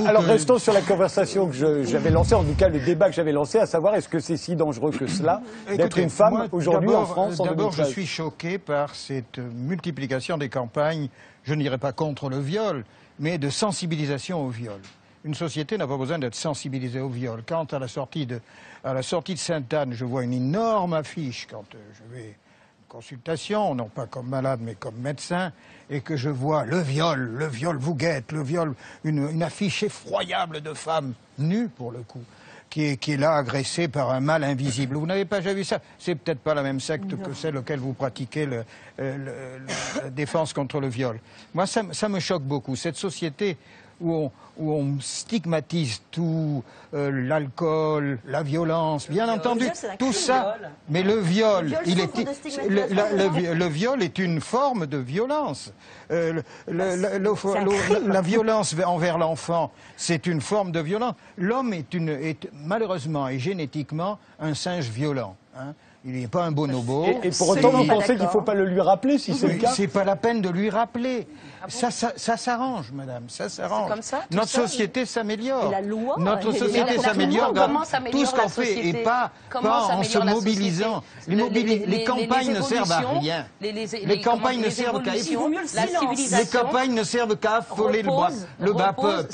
Alors restons sur la conversation que j'avais lancée, en tout cas le débat que j'avais lancé, à savoir est-ce que c'est si dangereux que cela d'être une femme aujourd'hui en France en 2013 ? D'abord, je suis choqué par cette multiplication des campagnes, je ne dirais pas contre le viol, mais de sensibilisation au viol. Une société n'a pas besoin d'être sensibilisée au viol. Quand à la sortie de Sainte-Anne, je vois une énorme affiche, quand je vais consultation, non pas comme malade mais comme médecin, et que je vois le viol vous guette, le viol, une affiche effroyable de femmes nues pour le coup, qui est là agressée par un mal invisible. Vous n'avez pas déjà vu ça? C'est peut-être pas la même secte que celle auquel vous pratiquez la défense contre le viol. Moi, ça me choque beaucoup. Cette société où on stigmatise tout, l'alcool, la violence, bien entendu, tout ça. Mais le viol, le viol est une forme de violence. La violence envers l'enfant, c'est une forme de violence. L'homme est malheureusement et génétiquement un singe violent. Hein. Il n'est pas un bonobo. Et pour autant, vous pensez qu'il ne faut pas le lui rappeler, si c'est le cas? C'est pas la peine de lui rappeler. Ah bon? Ça s'arrange, madame, ça s'arrange. Comme ça, notre société s'améliore. Notre société s'améliore dans tout ce qu'on fait, et pas en se mobilisant. Les campagnes ne servent à rien. Les campagnes ne servent qu'à les campagnes ne servent qu'à affoler le bas peuple.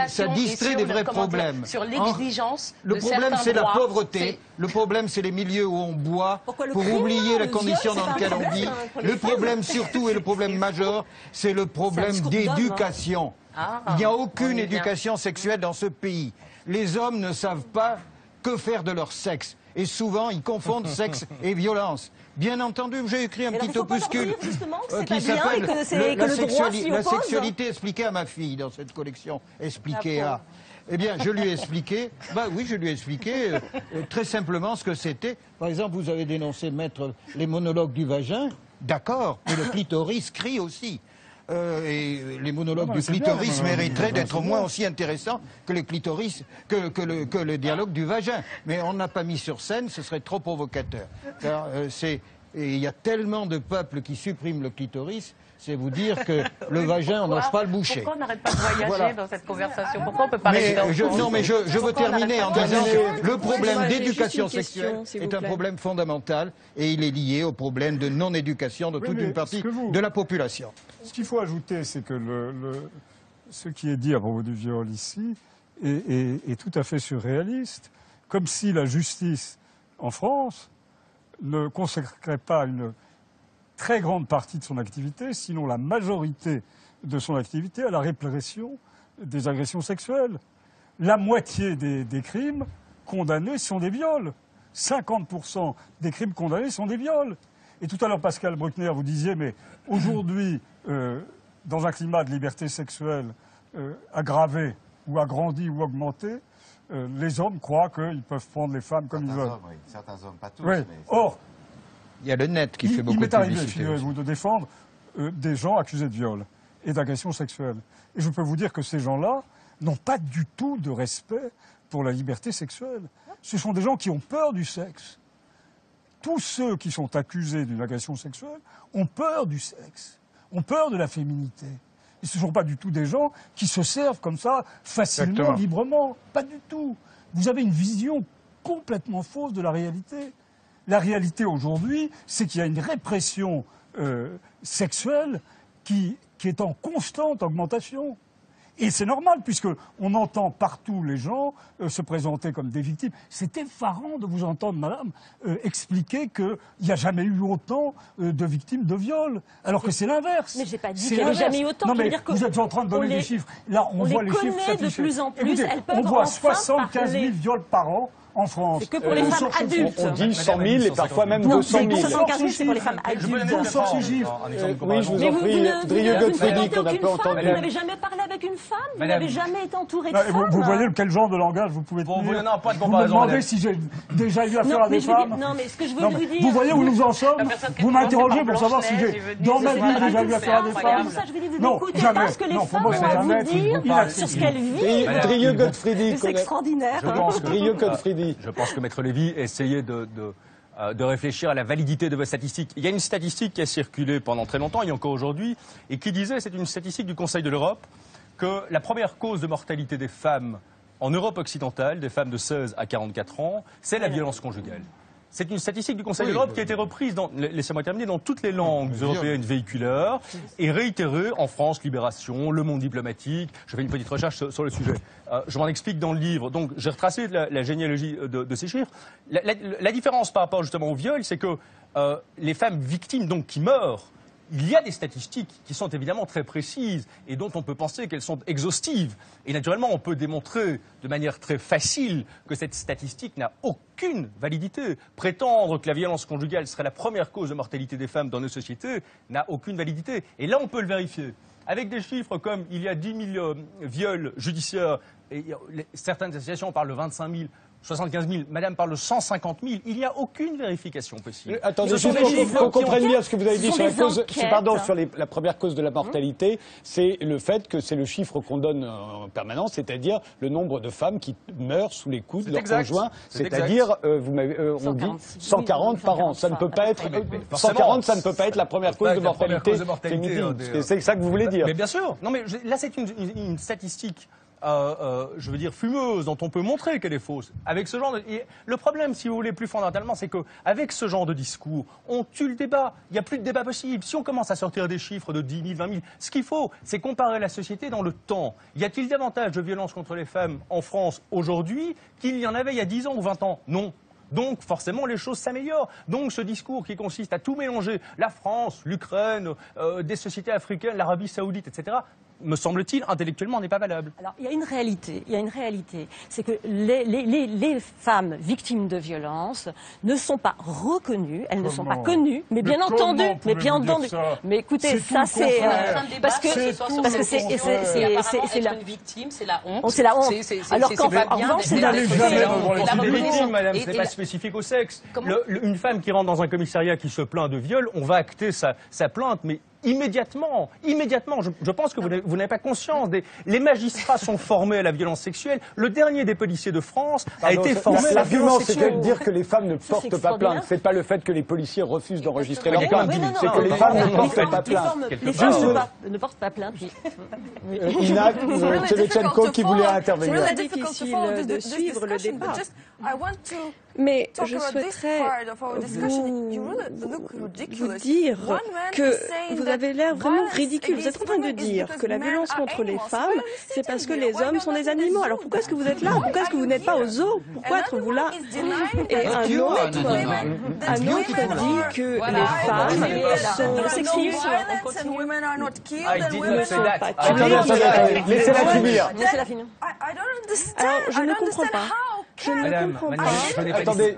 Ça distrait des vrais problèmes. Sur l'exigence. Le problème, c'est la pauvreté. Le problème, c'est les milieux où on boit pour oublier la condition dans laquelle on vit. Le problème surtout, et le problème majeur, c'est le problème d'éducation. Il n'y a aucune éducation sexuelle dans ce pays. Les hommes ne savent pas que faire de leur sexe. Et souvent, ils confondent sexe et violence. Bien entendu, j'ai écrit un petit opuscule qui s'appelle La sexualité expliquée à ma fille dans cette collection. Expliquée à... Eh bien, je lui ai expliqué, je lui ai expliqué très simplement ce que c'était. Par exemple, vous avez dénoncé mettre les monologues du vagin, d'accord, mais le clitoris crie aussi. Et les monologues du clitoris mériteraient d'être au moins aussi intéressants que le clitoris, que le dialogue du vagin. Mais on n'a pas mis sur scène, ce serait trop provocateur. Et il y a tellement de peuples qui suppriment le clitoris, c'est vous dire que le vagin, on n'ose pas le boucher. Pourquoi on n'arrête pas de voyager dans cette conversation? Pourquoi on peut pas rester dans le Non, mais je veux terminer en disant que le problème d'éducation sexuelle est un problème fondamental et il est lié au problème de non-éducation de toute une partie de la population. Ce qu'il faut ajouter, c'est que ce qui est dit à propos du viol ici est tout à fait surréaliste, comme si la justice en France ne consacrait pas une très grande partie de son activité, sinon la majorité de son activité, à la répression des agressions sexuelles. La moitié des crimes condamnés sont des viols. 50% des crimes condamnés sont des viols. Et tout à l'heure, Pascal Bruckner, vous disiez, mais aujourd'hui, dans un climat de liberté sexuelle aggravé ou agrandi ou augmenté, les hommes croient qu'ils peuvent prendre les femmes comme ils veulent. Oui. Certains hommes, pas tous. Oui. Mais... Or, il y a le net qui fait beaucoup de publicité. Il m'est arrivé, figurez-vous, de défendre des gens accusés de viol et d'agression sexuelle. Et je peux vous dire que ces gens-là n'ont pas du tout de respect pour la liberté sexuelle. Ce sont des gens qui ont peur du sexe. Tous ceux qui sont accusés d'une agression sexuelle ont peur du sexe, ont peur de la féminité. Et ce ne sont pas du tout des gens qui se servent comme ça facilement, Exactement. librement. Pas du tout. Vous avez une vision complètement fausse de la réalité. La réalité aujourd'hui, c'est qu'il y a une répression sexuelle qui est en constante augmentation. Et c'est normal, puisqu'on entend partout les gens se présenter comme des victimes. C'est effarant de vous entendre, madame, expliquer qu'il n'y a jamais eu autant de victimes de viol, alors que c'est l'inverse. Mais j'ai pas dit qu'il n'y avait jamais eu autant. Non, mais vous êtes en train de donner des chiffres. Là, on voit les chiffres s'afficher. De plus en plus. Écoutez, on voit 75 000 viols par an en France. C'est que pour les femmes adultes. On dit 100 000 et parfois même 200 000. 75 000, c'est pour les femmes adultes. D'où sort ce chiffre? Oui, je vous en prie, Drieux Godfredi, qu'on a peu entendu. Vous n'avez jamais parlé avec une femme? Vous n'avez jamais été entouré de femmes? Vous voyez quel genre de langage vous pouvez tenir? Vous me demandez si j'ai déjà eu affaire à des femmes? Non, mais ce que je veux vous dire... Vous voyez où nous en sommes? Vous m'interrogez pour savoir si j'ai, dans ma vie, déjà eu affaire à des femmes? Non, jamais. Parce que les femmes ont à vous dire sur ce qu'elles vivent. Drieux Godfedi. C'est extraordinaire. Je pense que Maître Lévy essayait de réfléchir à la validité de vos statistiques. Il y a une statistique qui a circulé pendant très longtemps, et encore aujourd'hui, et qui disait, c'est une statistique du Conseil de l'Europe, que la première cause de mortalité des femmes en Europe occidentale, des femmes de 16 à 44 ans, c'est la violence conjugale. C'est une statistique du Conseil de l'Europe qui a été reprise, laissez-moi terminer, dans toutes les langues européennes véhiculaires et réitérée en France, Libération, Le Monde diplomatique. Je fais une petite recherche sur le sujet. Je m'en explique dans le livre. Donc j'ai retracé la généalogie de ces chiffres. La différence par rapport justement au viol, c'est que les femmes victimes donc qui meurent, il y a des statistiques qui sont évidemment très précises et dont on peut penser qu'elles sont exhaustives. Et naturellement, on peut démontrer de manière très facile que cette statistique n'a aucune validité. Prétendre que la violence conjugale serait la première cause de mortalité des femmes dans nos sociétés n'a aucune validité. Et là, on peut le vérifier. Avec des chiffres comme il y a 10 000 viols judiciaires, et certaines associations parlent de 25 000, 75 000, madame parle de 150 000, il n'y a aucune vérification possible. Attendez, juste qu'on comprenne bien ce que vous avez dit sur la cause, sur la première cause de la mortalité, c'est le fait que c'est le chiffre qu'on donne en permanence, c'est-à-dire le nombre de femmes qui meurent sous les coups de leur conjoint, c'est-à-dire, on dit 140 par an. Ça ne peut pas être, 140, ça ne peut pas être la première cause de mortalité féminine. C'est ça que vous voulez dire. Mais bien sûr. Non, mais là, c'est une statistique. Je veux dire, fumeuse, dont on peut montrer qu'elle est fausse. Avec ce genre de... Le problème, si vous voulez, plus fondamentalement, c'est qu'avec ce genre de discours, on tue le débat. Il n'y a plus de débat possible. Si on commence à sortir des chiffres de 10 000, 20 000, ce qu'il faut, c'est comparer la société dans le temps. Y a-t-il davantage de violences contre les femmes en France aujourd'hui qu'il y en avait il y a 10 ans ou 20 ans? Non. Donc, forcément, les choses s'améliorent. Donc, ce discours qui consiste à tout mélanger, la France, l'Ukraine, des sociétés africaines, l'Arabie Saoudite, etc., me semble-t-il, intellectuellement, n'est pas valable. Alors, il y a une réalité. C'est que les femmes victimes de violences ne sont pas reconnues, elles ne sont pas connues, mais bien entendu. Mais écoutez, ça c'est... parce que c'est la... une victime, c'est la honte. C'est la honte. Alors qu'en revanche, c'est la victime, madame, c'est pas spécifique au sexe. Une femme qui rentre dans un commissariat qui se plaint de viol, on va acter sa plainte, mais immédiatement. Je pense que vous n'avez pas conscience. Les magistrats sont formés à la violence sexuelle. Le dernier des policiers de France a été formé à la violence sexuelle. L'argument, c'est de dire que les femmes ne portent pas plainte. C'est pas le fait que les policiers refusent d'enregistrer leur plainte. C'est que les femmes ne portent pas plainte. Les femmes ne portent pas plainte. Ina Shevchenko qui voulait intervenir. C'est difficile de suivre le débat. Mais je souhaiterais vous dire que vous avez l'air vraiment ridicule. Vous êtes en train de dire que la violence contre les femmes, c'est parce que les hommes sont des animaux. Alors pourquoi est-ce que vous êtes là? Pourquoi est-ce que vous n'êtes pas au zoo? Pourquoi êtes-vous là? Et un autre dit que les femmes sont sexistes. Laissez-la finir. Alors, je ne comprends pas. Je ne comprends pas. Attendez,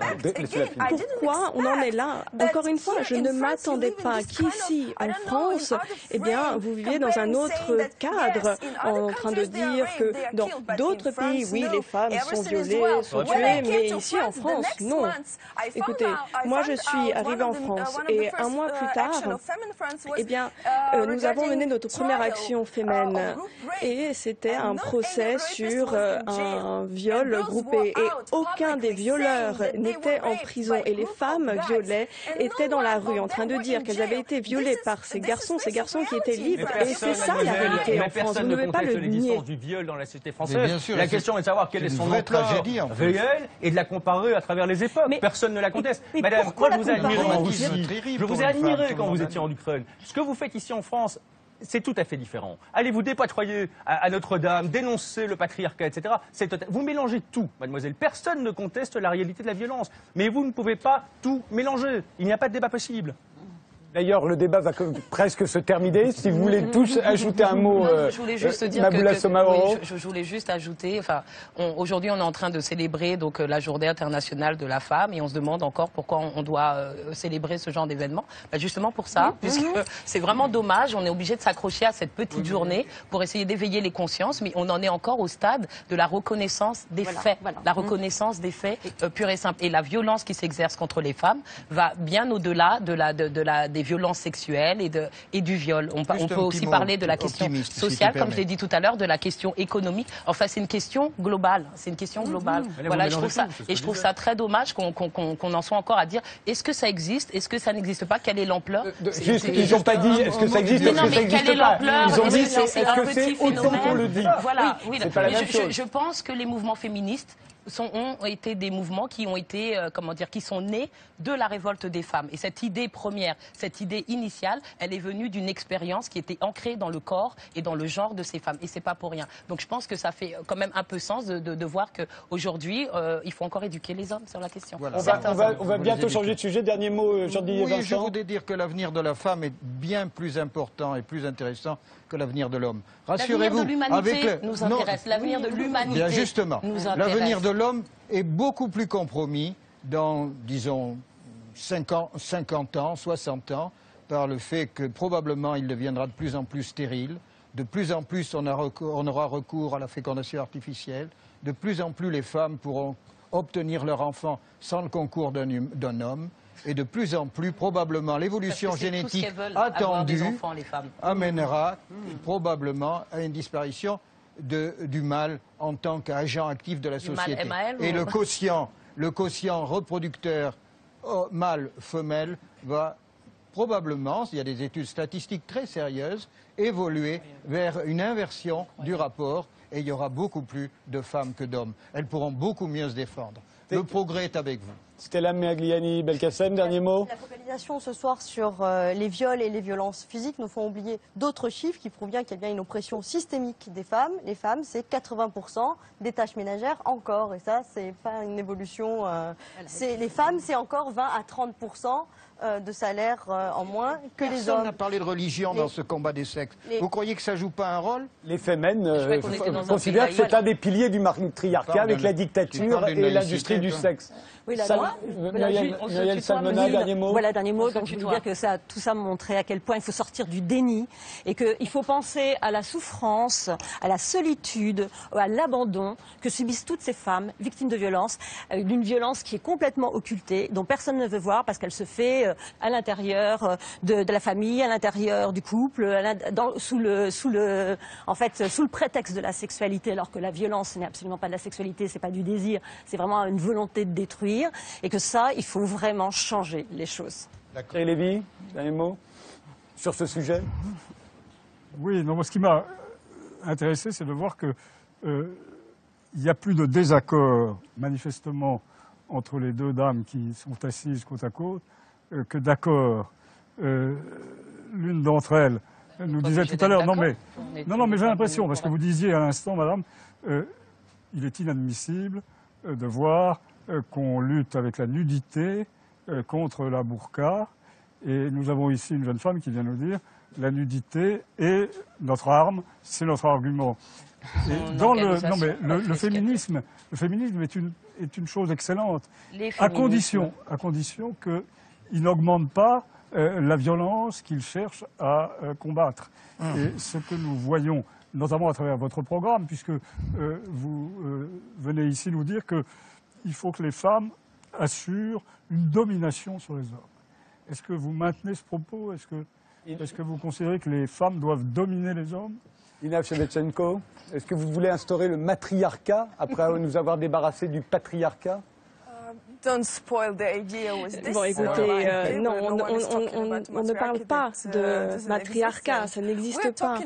pourquoi on en est là? Encore une fois, je ne m'attendais pas qu'ici, en France, eh bien, vous viviez dans un autre cadre, en train de dire que dans d'autres pays, oui, les femmes sont violées, sont tuées, mais ici, en France, non. Écoutez, moi, je suis arrivée en France et un mois plus tard, eh bien, nous avons mené notre première action féminine et c'était un procès sur un viol groupé. Et aucun des violeurs n'était en prison et les femmes violées étaient dans la rue en train de dire qu'elles avaient été violées par ces garçons qui étaient libres. Et c'est ça la réalité en France. Vous ne devez pas le nier. L'existence du viol dans la société française. La question est de savoir quelle est son ampleur réelle et de la comparer à travers les époques. Personne ne la conteste. Madame, moi je vous ai admiré en Russie. Je vous ai admiré quand vous étiez en Ukraine. Ce que vous faites ici en France, c'est tout à fait différent. Allez vous dépatrouiller à Notre-Dame, dénoncer le patriarcat, etc. Vous mélangez tout, mademoiselle. Personne ne conteste la réalité de la violence. Mais vous ne pouvez pas tout mélanger. Il n'y a pas de débat possible. D'ailleurs, le débat va presque se terminer. Si vous voulez tous ajouter un mot, je voulais juste dire je voulais juste ajouter. Enfin, aujourd'hui, on est en train de célébrer donc la Journée internationale de la femme, et on se demande encore pourquoi on doit célébrer ce genre d'événement. Justement pour ça, puisque c'est vraiment dommage. On est obligé de s'accrocher à cette petite journée pour essayer d'éveiller les consciences, mais on en est encore au stade de la reconnaissance des faits, la reconnaissance des faits purs et simples. Et la violence qui s'exerce contre les femmes va bien au-delà des violences sexuelles et du viol. On peut aussi parler de la question sociale, comme je l'ai dit tout à l'heure, de la question économique. Enfin, c'est une question globale. C'est une question globale. Voilà, je trouve ça très dommage qu'on en soit encore à dire est-ce que ça existe, est-ce que ça n'existe pas, quelle est l'ampleur. Ils n'ont pas dit est-ce que ça existe, est-ce que ça n'existe pas. Ils ont dit est-ce que c'est autant qu'on le dit. Voilà, je pense que les mouvements féministes ont été des mouvements qui ont été, qui sont nés de la révolte des femmes. Et cette idée première, cette idée initiale, elle est venue d'une expérience qui était ancrée dans le corps et dans le genre de ces femmes. Et c'est pas pour rien. Donc je pense que ça fait quand même un peu sens de voir qu'aujourd'hui, il faut encore éduquer les hommes sur la question. Voilà. On va bientôt changer de sujet. Dernier mot, Jean-Didier Vincent. Je voudrais dire que l'avenir de la femme est bien plus important et plus intéressant que l'avenir de l'homme. Rassurez-vous. L'avenir de l'humanité nous intéresse. L'avenir de l'humanité nous intéresse. L'avenir de l'homme est beaucoup plus compromis dans, disons, 50 ans, 60 ans, par le fait que probablement il deviendra de plus en plus stérile, de plus en plus on aura recours à la fécondation artificielle, de plus en plus les femmes pourront obtenir leur enfant sans le concours d'un homme, et de plus en plus, probablement, l'évolution génétique attendue amènera probablement à une disparition du mâle en tant qu'agent actif de la société. Et le quotient reproducteur mâle-femelle va probablement, il y a des études statistiques très sérieuses, évoluer vers une inversion du rapport, et il y aura beaucoup plus de femmes que d'hommes. Elles pourront beaucoup mieux se défendre. Le progrès est avec vous. Stella Meagliani Belkacem, dernier mot. La focalisation ce soir sur les viols et les violences physiques nous font oublier d'autres chiffres qui prouvent bien qu'il y a bien une oppression systémique des femmes. Les femmes, c'est 80% des tâches ménagères encore, et ça, c'est pas une évolution. Les femmes, c'est encore 20 à 30% de salaire en moins que les hommes. Personne n'a parlé de religion dans ce combat des sexes. Vous croyez que ça joue pas un rôle? Les femmes considèrent que c'est un des piliers du matriarcat avec la dictature et l'industrie du sexe. Oui, Muriel Salmona, dernier mot. Voilà, dernier mot. Donc, je veux dire que tout ça montrait à quel point il faut sortir du déni et qu'il faut penser à la souffrance, à la solitude, à l'abandon que subissent toutes ces femmes victimes de violences, d'une violence qui est complètement occultée, dont personne ne veut voir parce qu'elle se fait à l'intérieur de la famille, à l'intérieur du couple, sous le prétexte de la sexualité, alors que la violence, ce n'est absolument pas de la sexualité, c'est pas du désir, c'est vraiment une volonté de détruire. Et que ça, il faut vraiment changer les choses. Thierry Lévy, dernier mot sur ce sujet. Oui, non, moi, ce qui m'a intéressé, c'est de voir que il n'y a plus de désaccord, manifestement, entre les deux dames qui sont assises côte à côte que d'accord. L'une d'entre elles nous disait tout à l'heure, non mais j'ai l'impression, parce que vous disiez à l'instant, madame, il est inadmissible de voir qu'on lutte avec la nudité contre la burqa. Et nous avons ici une jeune femme qui vient nous dire la nudité est notre arme, c'est notre argument. Et dans le féminisme est une chose excellente, à condition qu'il n'augmente pas la violence qu'il cherche à combattre. Et ce que nous voyons, notamment à travers votre programme, puisque vous venez ici nous dire qu'il faut que les femmes assurent une domination sur les hommes. Est-ce que vous maintenez ce propos? Est-ce que vous considérez que les femmes doivent dominer les hommes? Ina Shevchenko, est-ce que vous voulez instaurer le matriarcat après nous avoir débarrassé du patriarcat? Bon, écoutez, non, on ne parle pas de matriarcat, ça n'existe pas.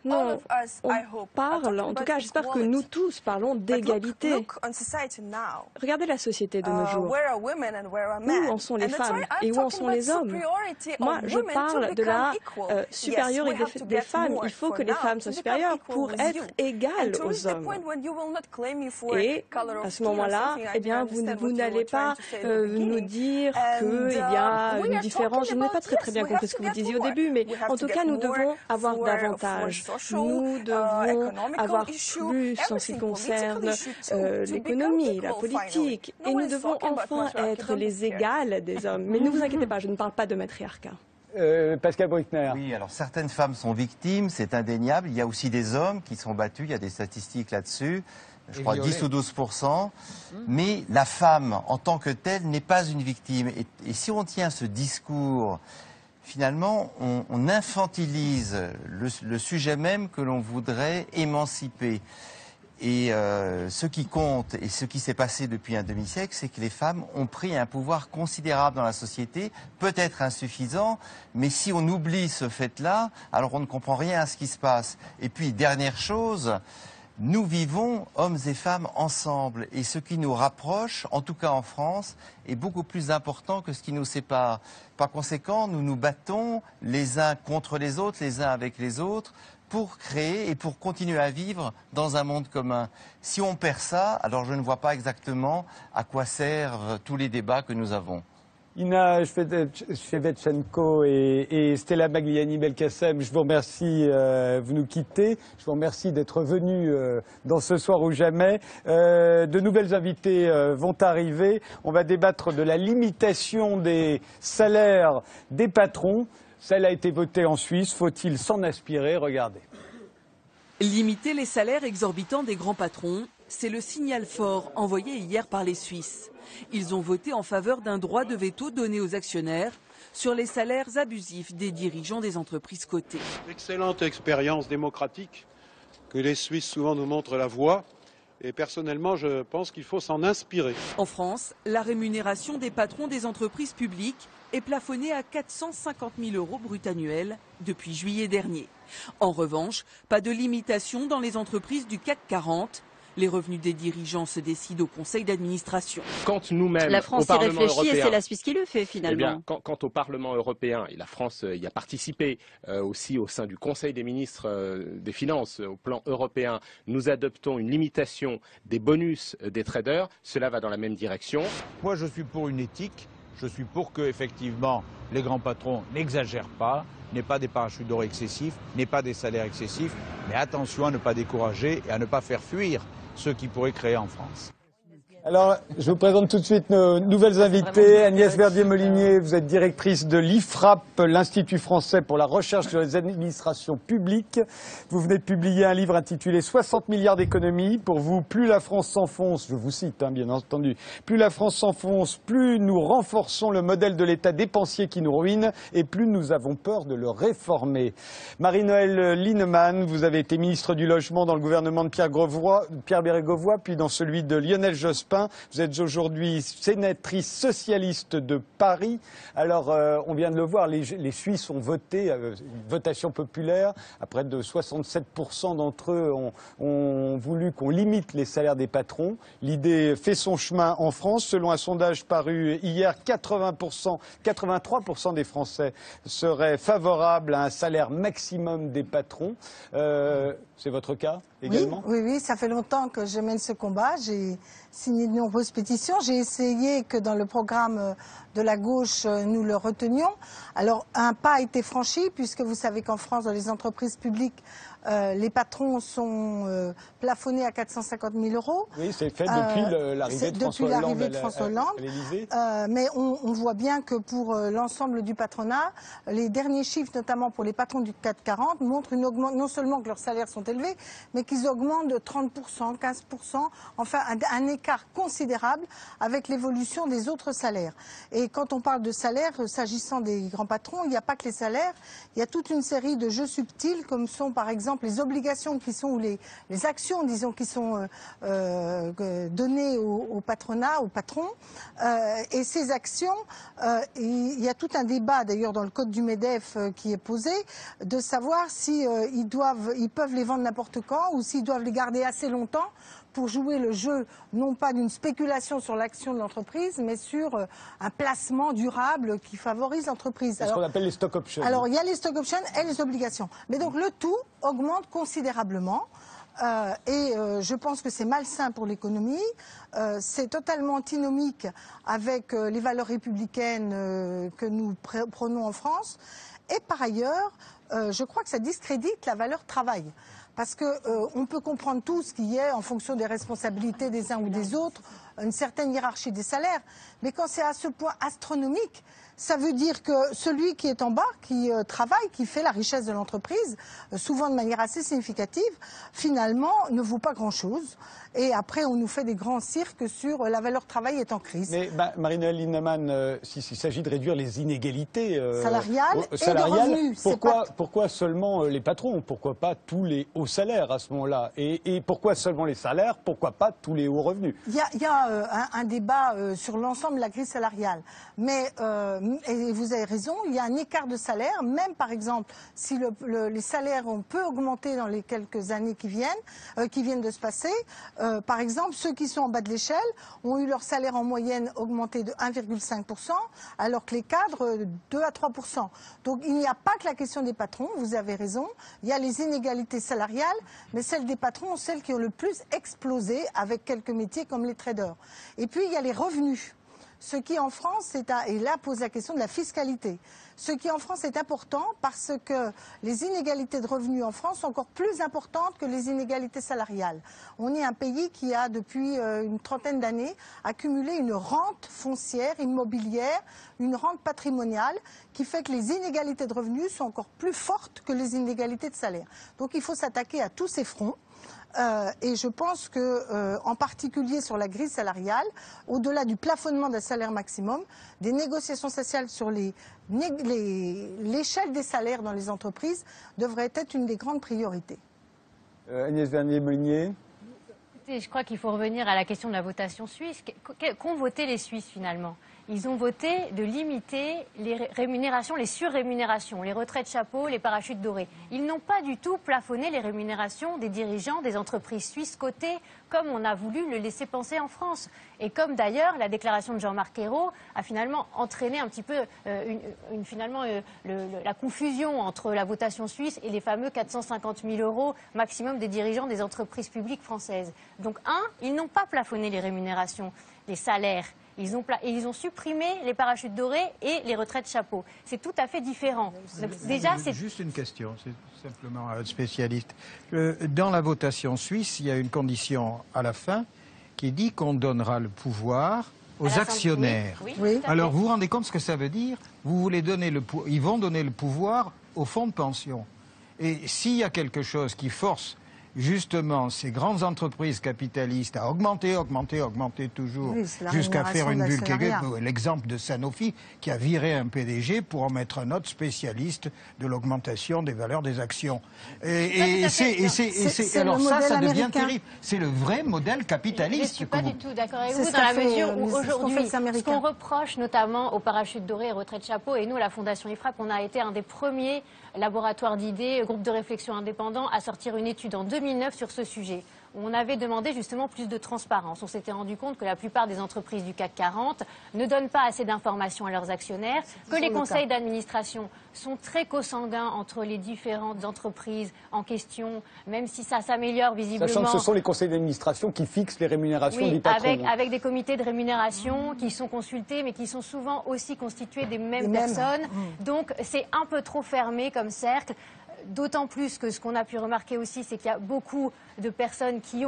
Non, on parle, en tout cas, j'espère que nous tous parlons d'égalité. Regardez la société de nos jours. Où en sont les femmes et où en sont les hommes? Moi, je parle de la supériorité des femmes. Il faut que les femmes soient supérieures pour être égales aux hommes. Et à ce moment-là, eh bien, vous n'allez pas nous dire qu'il y a une différence. Je n'ai pas très bien compris ce que vous disiez au début, mais en tout cas, nous devons avoir davantage. Nous devons avoir plus en ce qui concerne l'économie, la politique, et nous devons enfin être les égales des hommes. Mais ne vous inquiétez pas, je ne parle pas de matriarcat. Pascal Bruckner. Oui, alors certaines femmes sont victimes, c'est indéniable. Il y a aussi des hommes qui sont battus, il y a des statistiques là-dessus. Je crois 10 ou 12%, mais la femme en tant que telle n'est pas une victime. Et si on tient ce discours, finalement, on infantilise le sujet même que l'on voudrait émanciper. Et ce qui compte, et ce qui s'est passé depuis un demi-siècle, c'est que les femmes ont pris un pouvoir considérable dans la société, peut-être insuffisant, mais si on oublie ce fait-là, alors on ne comprend rien à ce qui se passe. Et puis, dernière chose, nous vivons, hommes et femmes, ensemble. Et ce qui nous rapproche, en tout cas en France, est beaucoup plus important que ce qui nous sépare. Par conséquent, nous nous battons les uns contre les autres, les uns avec les autres, pour créer et pour continuer à vivre dans un monde commun. Si on perd ça, alors je ne vois pas exactement à quoi servent tous les débats que nous avons. Ina Shevchenko et Stella Magliani-Belkacem, je vous remercie, vous nous quittez. Je vous remercie d'être venus dans Ce Soir ou Jamais. De nouvelles invités vont arriver. On va débattre de la limitation des salaires des patrons. Celle a été votée en Suisse. Faut-il s'en inspirer? Regardez. Limiter les salaires exorbitants des grands patrons, c'est le signal fort envoyé hier par les Suisses. Ils ont voté en faveur d'un droit de veto donné aux actionnaires sur les salaires abusifs des dirigeants des entreprises cotées. Excellente expérience démocratique que les Suisses souvent nous montrent la voie. Et personnellement, je pense qu'il faut s'en inspirer. En France, la rémunération des patrons des entreprises publiques est plafonnée à 450 000 € brut annuels depuis juillet dernier. En revanche, pas de limitation dans les entreprises du CAC 40. Les revenus des dirigeants se décident au conseil d'administration. Quand nous-mêmes, la France y réfléchit et c'est la Suisse qui le fait finalement. Eh bien, quant au Parlement européen, et la France y a participé aussi au sein du Conseil des ministres des Finances au plan européen, nous adoptons une limitation des bonus des traders. Cela va dans la même direction. Moi, je suis pour une éthique. Je suis pour que, effectivement, les grands patrons n'exagèrent pas, n'aient pas des parachutes dorés excessifs, n'aient pas des salaires excessifs, mais attention à ne pas décourager et à ne pas faire fuir ceux qui pourraient créer en France. Alors, je vous présente tout de suite nos nouvelles invitées. Agnès Verdier-Molinier, vous êtes directrice de l'IFRAP, l'Institut français pour la recherche sur les administrations publiques. Vous venez de publier un livre intitulé 60 milliards d'économies. Pour vous, plus la France s'enfonce, je vous cite bien entendu, plus la France s'enfonce, plus nous renforçons le modèle de l'État dépensier qui nous ruine et plus nous avons peur de le réformer. Marie-Noëlle Lienemann, vous avez été ministre du Logement dans le gouvernement de Pierre Bérégovoy, puis dans celui de Lionel Jospin. Jospin. Vous êtes aujourd'hui sénatrice socialiste de Paris. Alors, on vient de le voir, les Suisses ont voté, une votation populaire. À près de 67% d'entre eux ont voulu qu'on limite les salaires des patrons. L'idée fait son chemin en France. Selon un sondage paru hier, 83% des Français seraient favorables à un salaire maximum des patrons. C'est votre cas également ? Oui, ça fait longtemps que je mène ce combat. J'ai signé de nombreuses pétitions. J'ai essayé que dans le programme de la gauche, nous le retenions. Alors, un pas a été franchi, puisque vous savez qu'en France, dans les entreprises publiques, les patrons sont plafonnés à 450 000 €. Oui, c'est fait depuis l'arrivée de François Hollande à l'Élysée. Mais on voit bien que pour l'ensemble du patronat, les derniers chiffres, notamment pour les patrons du CAC 40, montrent une augmentation, non seulement que leurs salaires sont élevés, mais qu'ils augmentent de 30%, 15%, enfin un écart considérable avec l'évolution des autres salaires. Et quand on parle de salaire, s'agissant des grands patrons, il n'y a pas que les salaires, il y a toute une série de jeux subtils, comme sont par exemple les obligations qui sont, ou les actions, disons, qui sont données au patronat, aux patrons. Et ces actions, il y a tout un débat d'ailleurs dans le code du MEDEF qui est posé, de savoir si ils peuvent les vendre n'importe quand ou s'ils doivent les garder assez longtemps pour jouer le jeu, non pas d'une spéculation sur l'action de l'entreprise, mais sur un placement durable qui favorise l'entreprise. C'est ce qu'on appelle les stock options. Alors, il y a les stock options et les obligations. Mais donc, le tout augmente considérablement. Je pense que c'est malsain pour l'économie. C'est totalement antinomique avec les valeurs républicaines que nous prônons en France. Et par ailleurs, je crois que ça discrédite la valeur travail. Parce qu'on peut comprendre tout ce qui est en fonction des responsabilités des uns ou des autres, une certaine hiérarchie des salaires. Mais quand c'est à ce point astronomique, ça veut dire que celui qui est en bas, qui travaille, qui fait la richesse de l'entreprise, souvent de manière assez significative, finalement ne vaut pas grand-chose. Et après, on nous fait des grands cirques sur la valeur travail est en crise. Mais Marie-Noëlle Lienemann, s'il s'agit de réduire les inégalités salariales et de revenus, pourquoi seulement les patrons? Pourquoi pas tous les hauts salaires à ce moment-là? Et pourquoi seulement les salaires? Pourquoi pas tous les hauts revenus? Il y a un débat sur l'ensemble de la grille salariale. Mais, et vous avez raison, il y a un écart de salaire, même par exemple, si les salaires ont peu augmenté dans les quelques années qui viennent de se passer. Par exemple, ceux qui sont en bas de l'échelle ont eu leur salaire en moyenne augmenté de 1,5%, alors que les cadres, 2 à 3%. Donc il n'y a pas que la question des patrons, vous avez raison, il y a les inégalités salariales, mais celles des patrons sont celles qui ont le plus explosé avec quelques métiers comme les traders. Et puis il y a les revenus. Ce qui en France, et là pose la question de la fiscalité. Ce qui en France est important parce que les inégalités de revenus en France sont encore plus importantes que les inégalités salariales. On est un pays qui a depuis une trentaine d'années accumulé une rente foncière, immobilière, une rente patrimoniale qui fait que les inégalités de revenus sont encore plus fortes que les inégalités de salaire. Donc il faut s'attaquer à tous ces fronts. Et je pense que, en particulier sur la grille salariale, au-delà du plafonnement d'un salaire maximum, des négociations sociales sur l'échelle des salaires dans les entreprises devraient être une des grandes priorités. Agnès Vernier-Molinier. Je crois qu'il faut revenir à la question de la votation suisse. Qu'ont voté les Suisses finalement? Ils ont voté de limiter les rémunérations, les surrémunérations, les retraites chapeaux, les parachutes dorés. Ils n'ont pas du tout plafonné les rémunérations des dirigeants des entreprises suisses cotées, comme on a voulu le laisser penser en France. Et comme d'ailleurs la déclaration de Jean-Marc Ayrault a finalement entraîné un petit peu la confusion entre la votation suisse et les fameux 450 000 € maximum des dirigeants des entreprises publiques françaises. Donc ils n'ont pas plafonné les rémunérations, les salaires. Ils ont supprimé les parachutes dorés et les retraites chapeaux. C'est tout à fait différent. Donc, déjà, c'est juste une question, c'est simplement à un spécialiste. Dans la votation suisse, il y a une condition à la fin qui dit qu'on donnera le pouvoir aux actionnaires. Oui. Alors, vous vous rendez compte ce que ça veut dire? Ils vont donner le pouvoir au fonds de pension. Et s'il y a quelque chose qui force justement ces grandes entreprises capitalistes à augmenter toujours, jusqu'à faire une bulle. L'exemple de Sanofi qui a viré un PDG pour en mettre un autre spécialiste de l'augmentation des valeurs des actions. Alors ça devient terrible. C'est le vrai modèle capitaliste. Je ne suis pas du tout d'accord avec vous dans la mesure où aujourd'hui, ce qu'on reproche notamment aux parachutes dorés et retraites chapeau, et nous, la Fondation IFRAP, on a été un des premiers laboratoires d'idées, groupe de réflexion indépendant, à sortir une étude en 2009 sur ce sujet. On avait demandé justement plus de transparence. On s'était rendu compte que la plupart des entreprises du CAC 40 ne donnent pas assez d'informations à leurs actionnaires, que les conseils d'administration sont très consanguins entre les différentes entreprises en question, même si ça s'améliore visiblement. Sachant que ce sont les conseils d'administration qui fixent les rémunérations des patrons. Avec des comités de rémunération qui sont consultés, mais qui sont souvent aussi constitués des mêmes personnes. Donc c'est un peu trop fermé comme cercle. D'autant plus que ce qu'on a pu remarquer aussi, c'est qu'il y a beaucoup de personnes qui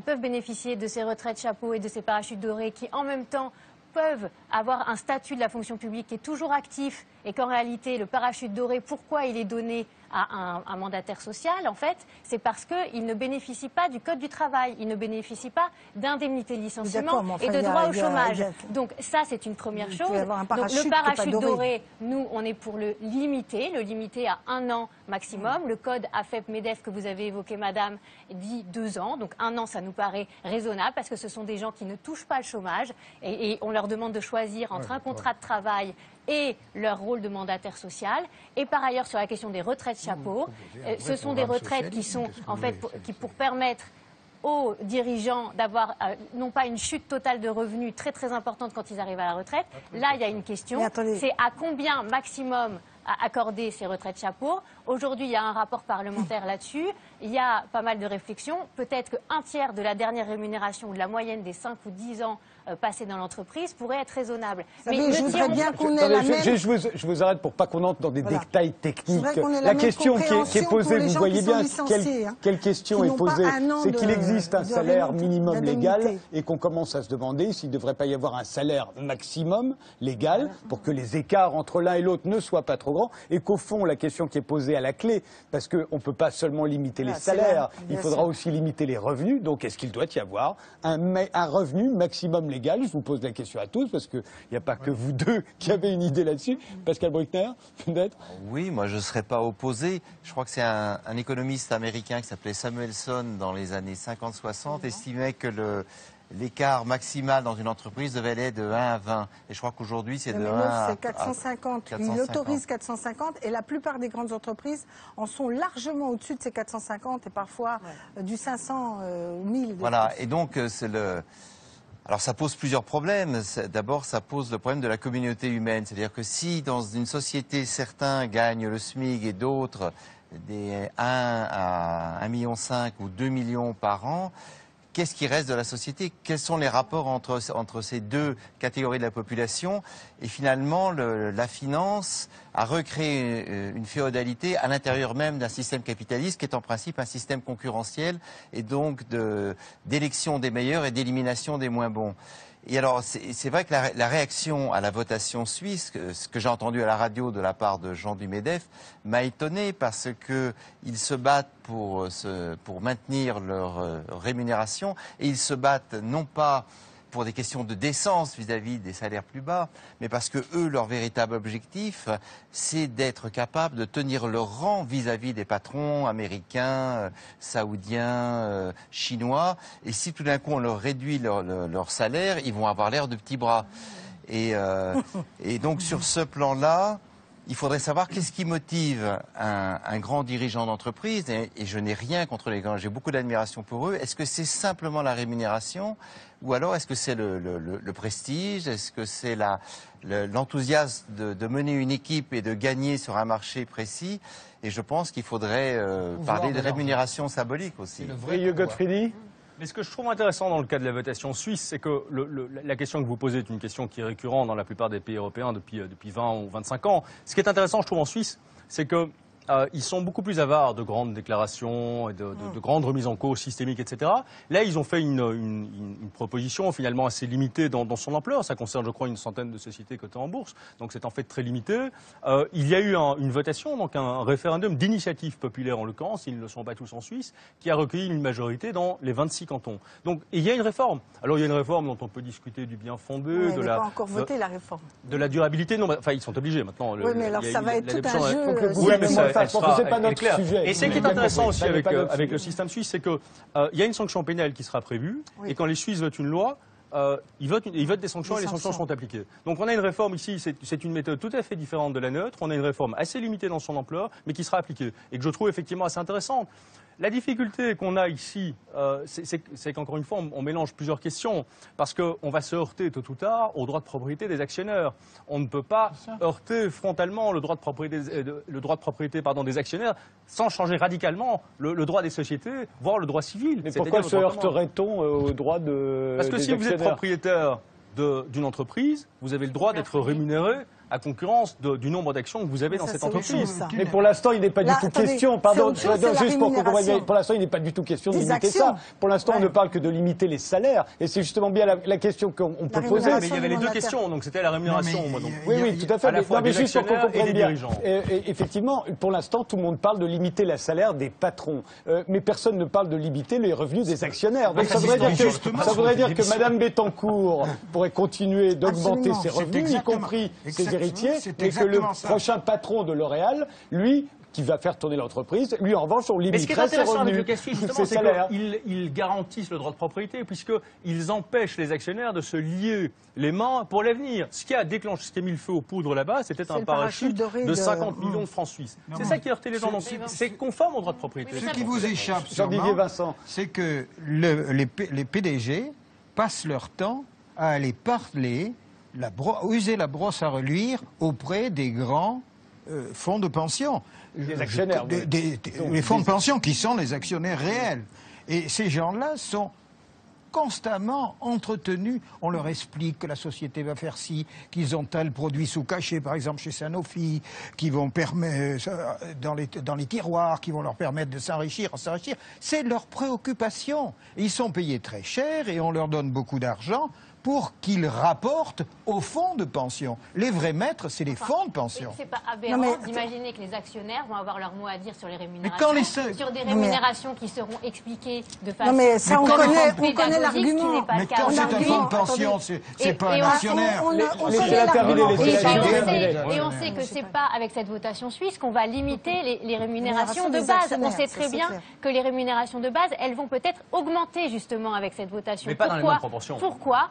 peuvent bénéficier de ces retraites chapeaux et de ces parachutes dorés, qui en même temps peuvent avoir un statut de la fonction publique qui est toujours actif, et qu'en réalité, le parachute doré, pourquoi il est donné à un mandataire social, en fait, c'est parce qu'il ne bénéficie pas du Code du travail, il ne bénéficie pas d'indemnité de licenciement et de droit au chômage. Donc ça, c'est une première chose. Donc le parachute doré, nous, on est pour le limiter à 1 an maximum. Le code AFEP-MEDEF que vous avez évoqué, madame, dit 2 ans. Donc 1 an, ça nous paraît raisonnable parce que ce sont des gens qui ne touchent pas le chômage et on leur demande de choisir entre un contrat de travail et leur rôle de mandataire social. Et par ailleurs, sur la question des retraites chapeaux, ce sont des retraites qui sont, en fait, pour permettre aux dirigeants d'avoir non pas une chute totale de revenus très très importante quand ils arrivent à la retraite. Là, il y a une question, c'est à combien maximum accorder ces retraites chapeaux. Aujourd'hui, il y a un rapport parlementaire là-dessus. Il y a pas mal de réflexions. Peut-être qu'un tiers de la dernière rémunération ou de la moyenne des 5 ou 10 ans passés dans l'entreprise pourrait être raisonnable. Mais je voudrais bien qu'on ait la même... Je vous arrête pour pas qu'on entre dans des détails techniques. La question qui est posée, vous voyez bien quelle question est posée, c'est qu'il existe un salaire minimum légal et qu'on commence à se demander s'il ne devrait pas y avoir un salaire maximum légal pour que les écarts entre l'un et l'autre ne soient pas trop grands et qu'au fond, la question qui est posée à la clé, parce qu'on ne peut pas seulement limiter les salaires, il faudra aussi limiter les revenus. Donc, est-ce qu'il doit y avoir un revenu maximum légal? Je vous pose la question à tous, parce qu'il n'y a pas que vous deux qui avez une idée là-dessus. Pascal Bruckner, peut-être? Oui, moi je ne serais pas opposé. Je crois que c'est un économiste américain qui s'appelait Samuelson dans les années 50-60, estimait que l'écart maximal dans une entreprise devait aller de 1 à 20. Et je crois qu'aujourd'hui, c'est de 1 à 450. Il autorise 450 et la plupart des grandes entreprises en sont largement au-dessus de ces 450 et parfois du 500 ou 1000. Voilà, et donc c'est le... Alors ça pose plusieurs problèmes. D'abord, ça pose le problème de la communauté humaine. C'est-à-dire que si dans une société, certains gagnent le SMIC et d'autres des 1 à 1,5 million ou 2 millions par an, qu'est-ce qui reste de la société? Quels sont les rapports entre ces deux catégories de la population? Et finalement, la finance a recréé une féodalité à l'intérieur même d'un système capitaliste qui est en principe un système concurrentiel et donc d'élection des meilleurs et d'élimination des moins bons. Et alors, c'est vrai que la réaction à la votation suisse, ce que j'ai entendu à la radio de la part de Jean du MEDEF, m'a étonné parce qu'ils se battent pour maintenir leur rémunération et ils se battent non pas pour des questions de décence vis-à-vis des salaires plus bas, mais parce que eux, leur véritable objectif, c'est d'être capable de tenir leur rang vis-à-vis des patrons américains, saoudiens, chinois. Et si tout d'un coup on leur réduit leur salaire, ils vont avoir l'air de petits bras. Et donc sur ce plan-là, il faudrait savoir qu'est-ce qui motive un grand dirigeant d'entreprise, et je n'ai rien contre les grands, j'ai beaucoup d'admiration pour eux. Est-ce que c'est simplement la rémunération, ou alors est-ce que c'est le prestige, est-ce que c'est l'enthousiasme de mener une équipe et de gagner sur un marché précis? Et je pense qu'il faudrait parler de rémunération symbolique aussi. Mais ce que je trouve intéressant dans le cas de la votation suisse, c'est que la question que vous posez est une question qui est récurrente dans la plupart des pays européens depuis 20 ou 25 ans. Ce qui est intéressant, je trouve, en Suisse, c'est que ils sont beaucoup plus avares de grandes déclarations, et de grandes remises en cause systémiques, etc. Là, ils ont fait une proposition finalement assez limitée dans son ampleur. Ça concerne, je crois, une centaine de sociétés cotées en bourse. Donc c'est en fait très limité. Il y a eu une votation, donc un référendum d'initiative populaire en l'occurrence, ils ne le sont pas tous en Suisse, qui a recueilli une majorité dans les 26 cantons. Donc il y a une réforme. Alors il y a une réforme dont on peut discuter du bien fondé, de la... pas encore voté la réforme. De la durabilité, non, enfin ils sont obligés maintenant. Oui, mais alors ça va être tout un jeu. Oui, mais c'est pas notre sujet. Et ce qui est intéressant aussi avec le système suisse, c'est qu'il y a une sanction pénale qui sera prévue, et quand les Suisses votent une loi, ils votent des sanctions et les sanctions seront appliquées. Donc on a une réforme ici, c'est une méthode tout à fait différente de la neutre, on a une réforme assez limitée dans son ampleur, mais qui sera appliquée, et que je trouve effectivement assez intéressante. La difficulté qu'on a ici, c'est qu'encore une fois, on mélange plusieurs questions, parce qu'on va se heurter tôt ou tard au droit de propriété des actionnaires. On ne peut pas heurter frontalement le droit de propriété, des actionnaires sans changer radicalement le droit des sociétés, voire le droit civil. Mais pourquoi se heurterait-on au droit des Parce que si vous êtes propriétaire d'une entreprise, vous avez le droit d'être rémunéré à concurrence du nombre d'actions que vous avez dans cette entreprise. Mais pour l'instant, il n'est pas du tout question, pardon, juste pour qu'on comprenne, pour l'instant, il n'est pas du tout question de limiter ça. Pour l'instant, on ne parle que de limiter les salaires. Et c'est justement bien la question qu'on peut poser. Mais il y avait les deux questions, donc c'était la rémunération. Oui, tout à fait. Mais juste pour qu'on comprenne bien. Effectivement, pour l'instant, tout le monde parle de limiter le salaire des patrons. Mais personne ne parle de limiter les revenus des actionnaires. Donc ça voudrait dire que Mme Bettencourt pourrait continuer d'augmenter ses revenus, y compris ses héritiers, mais que le prochain patron de L'Oréal, lui, qui va faire tourner l'entreprise, lui en revanche, on limiterait ses revenus. Mais ce qui est intéressant avec le cas suisse, justement, c'est qu'ils garantissent le droit de propriété, puisqu'ils empêchent les actionnaires de se lier les mains pour l'avenir. Ce qui a déclenché, ce qui a mis le feu aux poudres là-bas, c'était un parachute de 50 millions de francs suisses. C'est ça qui a heurté les gens. C'est conforme au droit de propriété. Ce qui vous échappe, c'est que les PDG passent leur temps à aller parler, user la brosse à reluire auprès des grands fonds de pension. Des actionnaires. Les fonds de pension qui sont les actionnaires réels. Et ces gens-là sont constamment entretenus. On leur explique que la société va faire ci, qu'ils ont tel produit sous cachet, par exemple chez Sanofi, qui vont permettre dans les tiroirs, qui vont leur permettre de s'enrichir. C'est leur préoccupation. Ils sont payés très cher et on leur donne beaucoup d'argent pour qu'ils rapportent aux fonds de pension. Les vrais maîtres, c'est les fonds de pension. C'est pas aberrant d'imaginer que les actionnaires vont avoir leur mot à dire sur les rémunérations, sur des rémunérations qui seront expliquées de façon... Non mais ça, on connaît l'argument. Mais quand c'est un fonds de pension, c'est pas un actionnaire. Et on sait que c'est pas avec cette votation suisse qu'on va limiter les rémunérations de base. On sait très bien que les rémunérations de base, elles vont peut-être augmenter justement avec cette votation. Mais pas dans les mêmes proportions. Pourquoi ?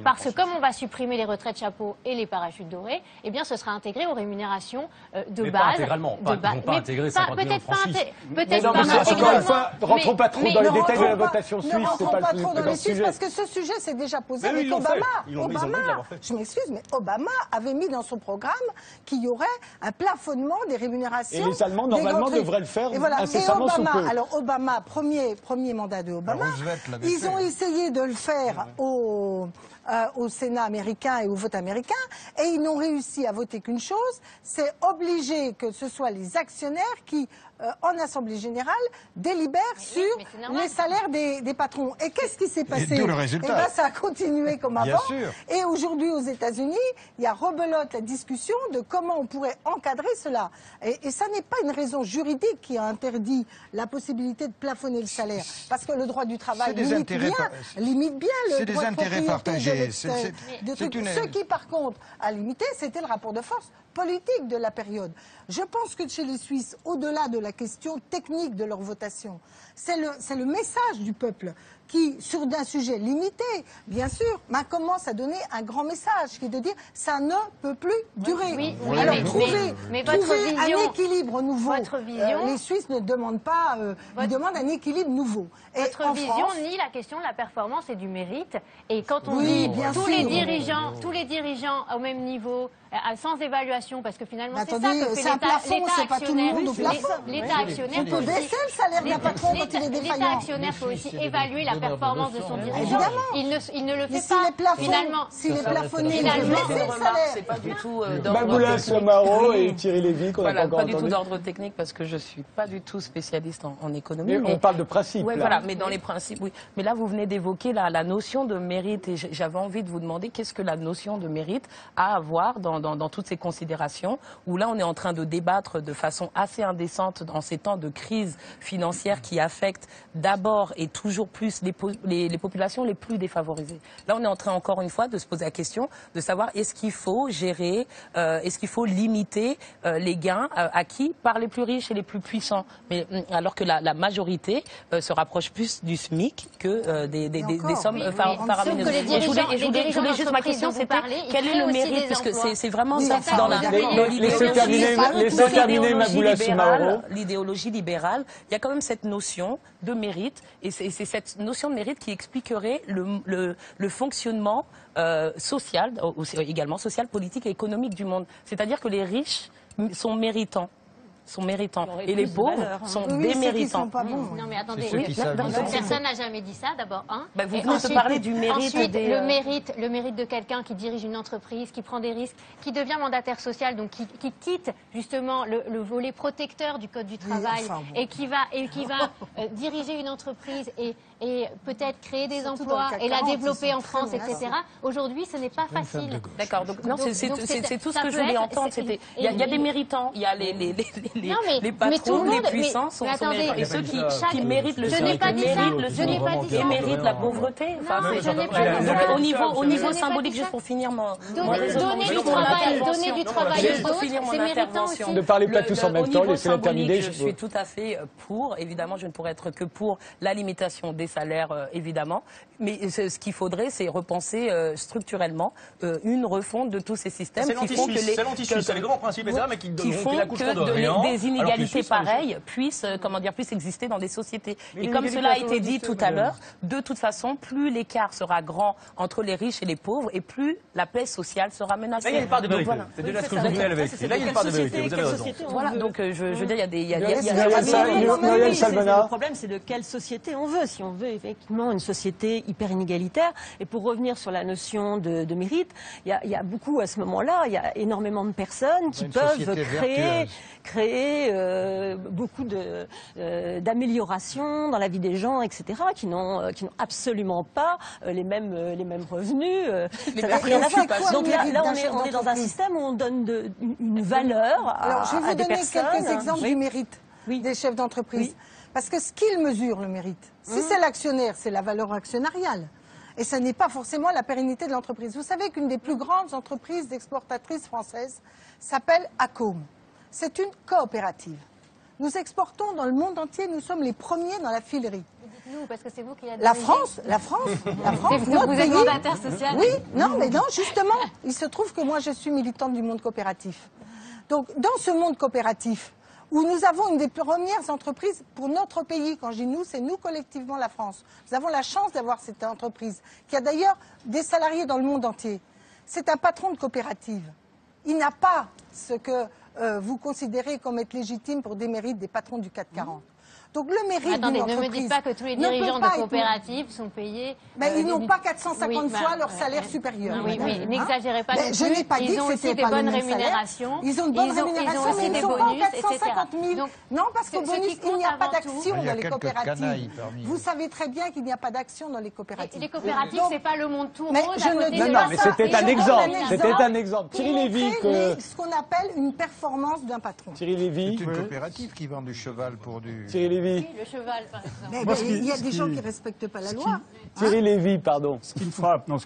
Parce que comme on va supprimer les retraites chapeaux et les parachutes dorés, eh bien ce sera intégré aux rémunérations de base. Pas intégralement. Ils vont pas intégrer 50 millions de francs suisses. Peut-être pas. Encore une fois, ne rentrons pas trop dans les détails de la votation suisse. Ne rentrons pas trop dans les suisses parce que ce sujet s'est déjà posé avec Obama. Je m'excuse, mais Obama avait mis dans son programme qu'il y aurait un plafonnement des rémunérations. Et les Allemands, normalement, devraient le faire incessamment sous peu. Alors Obama, premier mandat de Obama, ils ont essayé de le faire au Sénat américain et au vote américain, et ils n'ont réussi à voter qu'une chose, c'est obliger que ce soit les actionnaires qui, en Assemblée Générale, délibèrent sur les salaires des patrons. Et qu'est-ce qui s'est passé? D'où le résultat. Eh bien, ça a continué comme avant. Et aujourd'hui, aux États-Unis, il y a rebelote la discussion de comment on pourrait encadrer cela. Et ça n'est pas une raison juridique qui a interdit la possibilité de plafonner le salaire. Parce que le droit du travail limite bien le droit de intérêts partagés. Ce qui, par contre, a limité, c'était le rapport de force politique de la période. Je pense que chez les Suisses, au-delà de la question technique de leur votation, c'est le message du peuple qui, sur un sujet limité, bien sûr, commence à donner un grand message, qui est de dire ça ne peut plus durer. Alors trouver un équilibre nouveau. Les Suisses ne demandent pas, ils demandent un équilibre nouveau. Votre vision nie la question de la performance et du mérite. Et quand on dit tous les dirigeants au même niveau, sans évaluation, parce que finalement c'est ça que fait l'État actionnaire. L'État actionnaire peut baisser le salaire d'un patron quand il est défaillant. L'État actionnaire peut aussi évaluer la la performance de son dirigeant. Évidemment. Il ne le fait pas, finalement. S'il est plafonné, c'est pas du tout Maboula Somaro et Thierry Lévy qu'on n'a pas encore entendu. Pas du tout entendu. d'ordre technique parce que je suis pas du tout spécialiste en économie. Mais on parle de principe. Ouais, là. voilà, mais dans les principes, oui. Mais là, vous venez d'évoquer la notion de mérite et j'avais envie de vous demander qu'est-ce que la notion de mérite a à voir dans toutes ces considérations où là, on est en train de débattre de façon assez indécente dans ces temps de crise financière qui affectent d'abord et toujours plus les populations les plus défavorisées. Là, on est en train encore une fois de se poser la question de savoir est-ce qu'il faut gérer, est-ce qu'il faut limiter les gains acquis par les plus riches et les plus puissants. Mais alors que la majorité se rapproche plus du SMIC que des sommes faramineuses. Et je voulais juste ma question, c'était quel est le mérite, parce que c'est vraiment ça dans l'idéologie libérale. Il y a quand même cette notion de mérite, et c'est cette notion de mérite qui expliquerait le fonctionnement social, également social, politique et économique du monde. C'est-à-dire que les riches sont méritants. Et les pauvres sont déméritants. Non mais attendez, personne n'a jamais dit ça d'abord. Vous venez de parler du mérite. Ensuite, le mérite de quelqu'un qui dirige une entreprise, qui prend des risques, qui devient mandataire social, donc qui quitte justement le volet protecteur du Code du travail et qui va diriger une entreprise et peut-être créer des emplois et la développer en France, etc. Aujourd'hui, ce n'est pas facile. D'accord. Donc c'est tout ce que je voulais entendre. Il y a des méritants, il y a les patrons, les puissants sont méritants. Et ceux qui méritent le SMIC méritent la pauvreté. Donc au niveau symbolique, juste pour finir mon raisonnement. Donner du travail aux autres, c'est méritant aussi. Ne parlez pas tous en même temps, laissez-la terminer. Je suis tout à fait pour. Évidemment, je ne pourrais être que pour la limitation des salaires, évidemment. Mais ce qu'il faudrait, c'est repenser structurellement une refonte de tous ces systèmes qui font que c'est les grands principes, mais qui font que des inégalités pareilles puissent exister dans des sociétés. Et comme cela a été dit tout à l'heure, de toute façon, plus l'écart sera grand entre les riches et les pauvres, et plus la paix sociale sera menacée. Là, il y a une part de vérité. C'est déjà ce que vous venez avec. Là, il y a une part de vérité. Vous avez raison. Voilà, donc je veux dire, il y a le problème, c'est de quelle société on veut. Si on veut effectivement une société hyper inégalitaire, et pour revenir sur la notion de mérite, il y a beaucoup à ce moment-là, il y a énormément de personnes qui peuvent créer beaucoup d'améliorations dans la vie des gens, etc., qui n'ont absolument pas les mêmes revenus. Ça n'a rien à voir. Donc là, on est dans un système où on donne une valeur à des personnes. Je vais vous donner quelques exemples du mérite des chefs d'entreprise. Oui. Parce que ce qu'ils mesurent, le mérite, si c'est l'actionnaire, c'est la valeur actionnariale. Et ce n'est pas forcément la pérennité de l'entreprise. Vous savez qu'une des plus grandes entreprises d'exportatrices françaises s'appelle Accom. C'est une coopérative. Nous exportons dans le monde entier, nous sommes les premiers dans la filerie. Dites-nous, parce que c'est vous qui l'avez La France, vous êtes mandataire social. Oui, non, justement, il se trouve que moi je suis militante du monde coopératif. Donc, dans ce monde coopératif, où nous avons une des premières entreprises pour notre pays, quand je dis nous, c'est nous collectivement la France. Nous avons la chance d'avoir cette entreprise, qui a d'ailleurs des salariés dans le monde entier. C'est un patron de coopérative. Il n'a pas ce que vous considérez comme être légitime pour des mérites des patrons du CAC 40. Donc le mérite d'une entreprise... Ne me dites pas que tous les dirigeants de coopératives sont payés... ils n'ont pas 450 fois leur salaire supérieur. Oui, n'exagérez pas. Je n'ai pas dit que c'était pas le même salaire. Ils ont de bonnes rémunérations, mais ils ne sont pas en 450 000. Non, parce qu'au bonus, il n'y a pas d'action dans les coopératives. Vous savez très bien qu'il n'y a pas d'action dans les coopératives. Les coopératives, ce n'est pas le monde tout rond. Non, mais c'était un exemple. C'était un exemple. Thierry Lévy... Ce qu'on appelle une performance d'un patron. Thierry Lévy... C'est une coopérative qui vend du cheval pour du... Oui, le cheval, par exemple. Mais il y a des gens qui ne respectent pas la loi. Thierry Lévy, pardon. Ce qui me frappe dans ce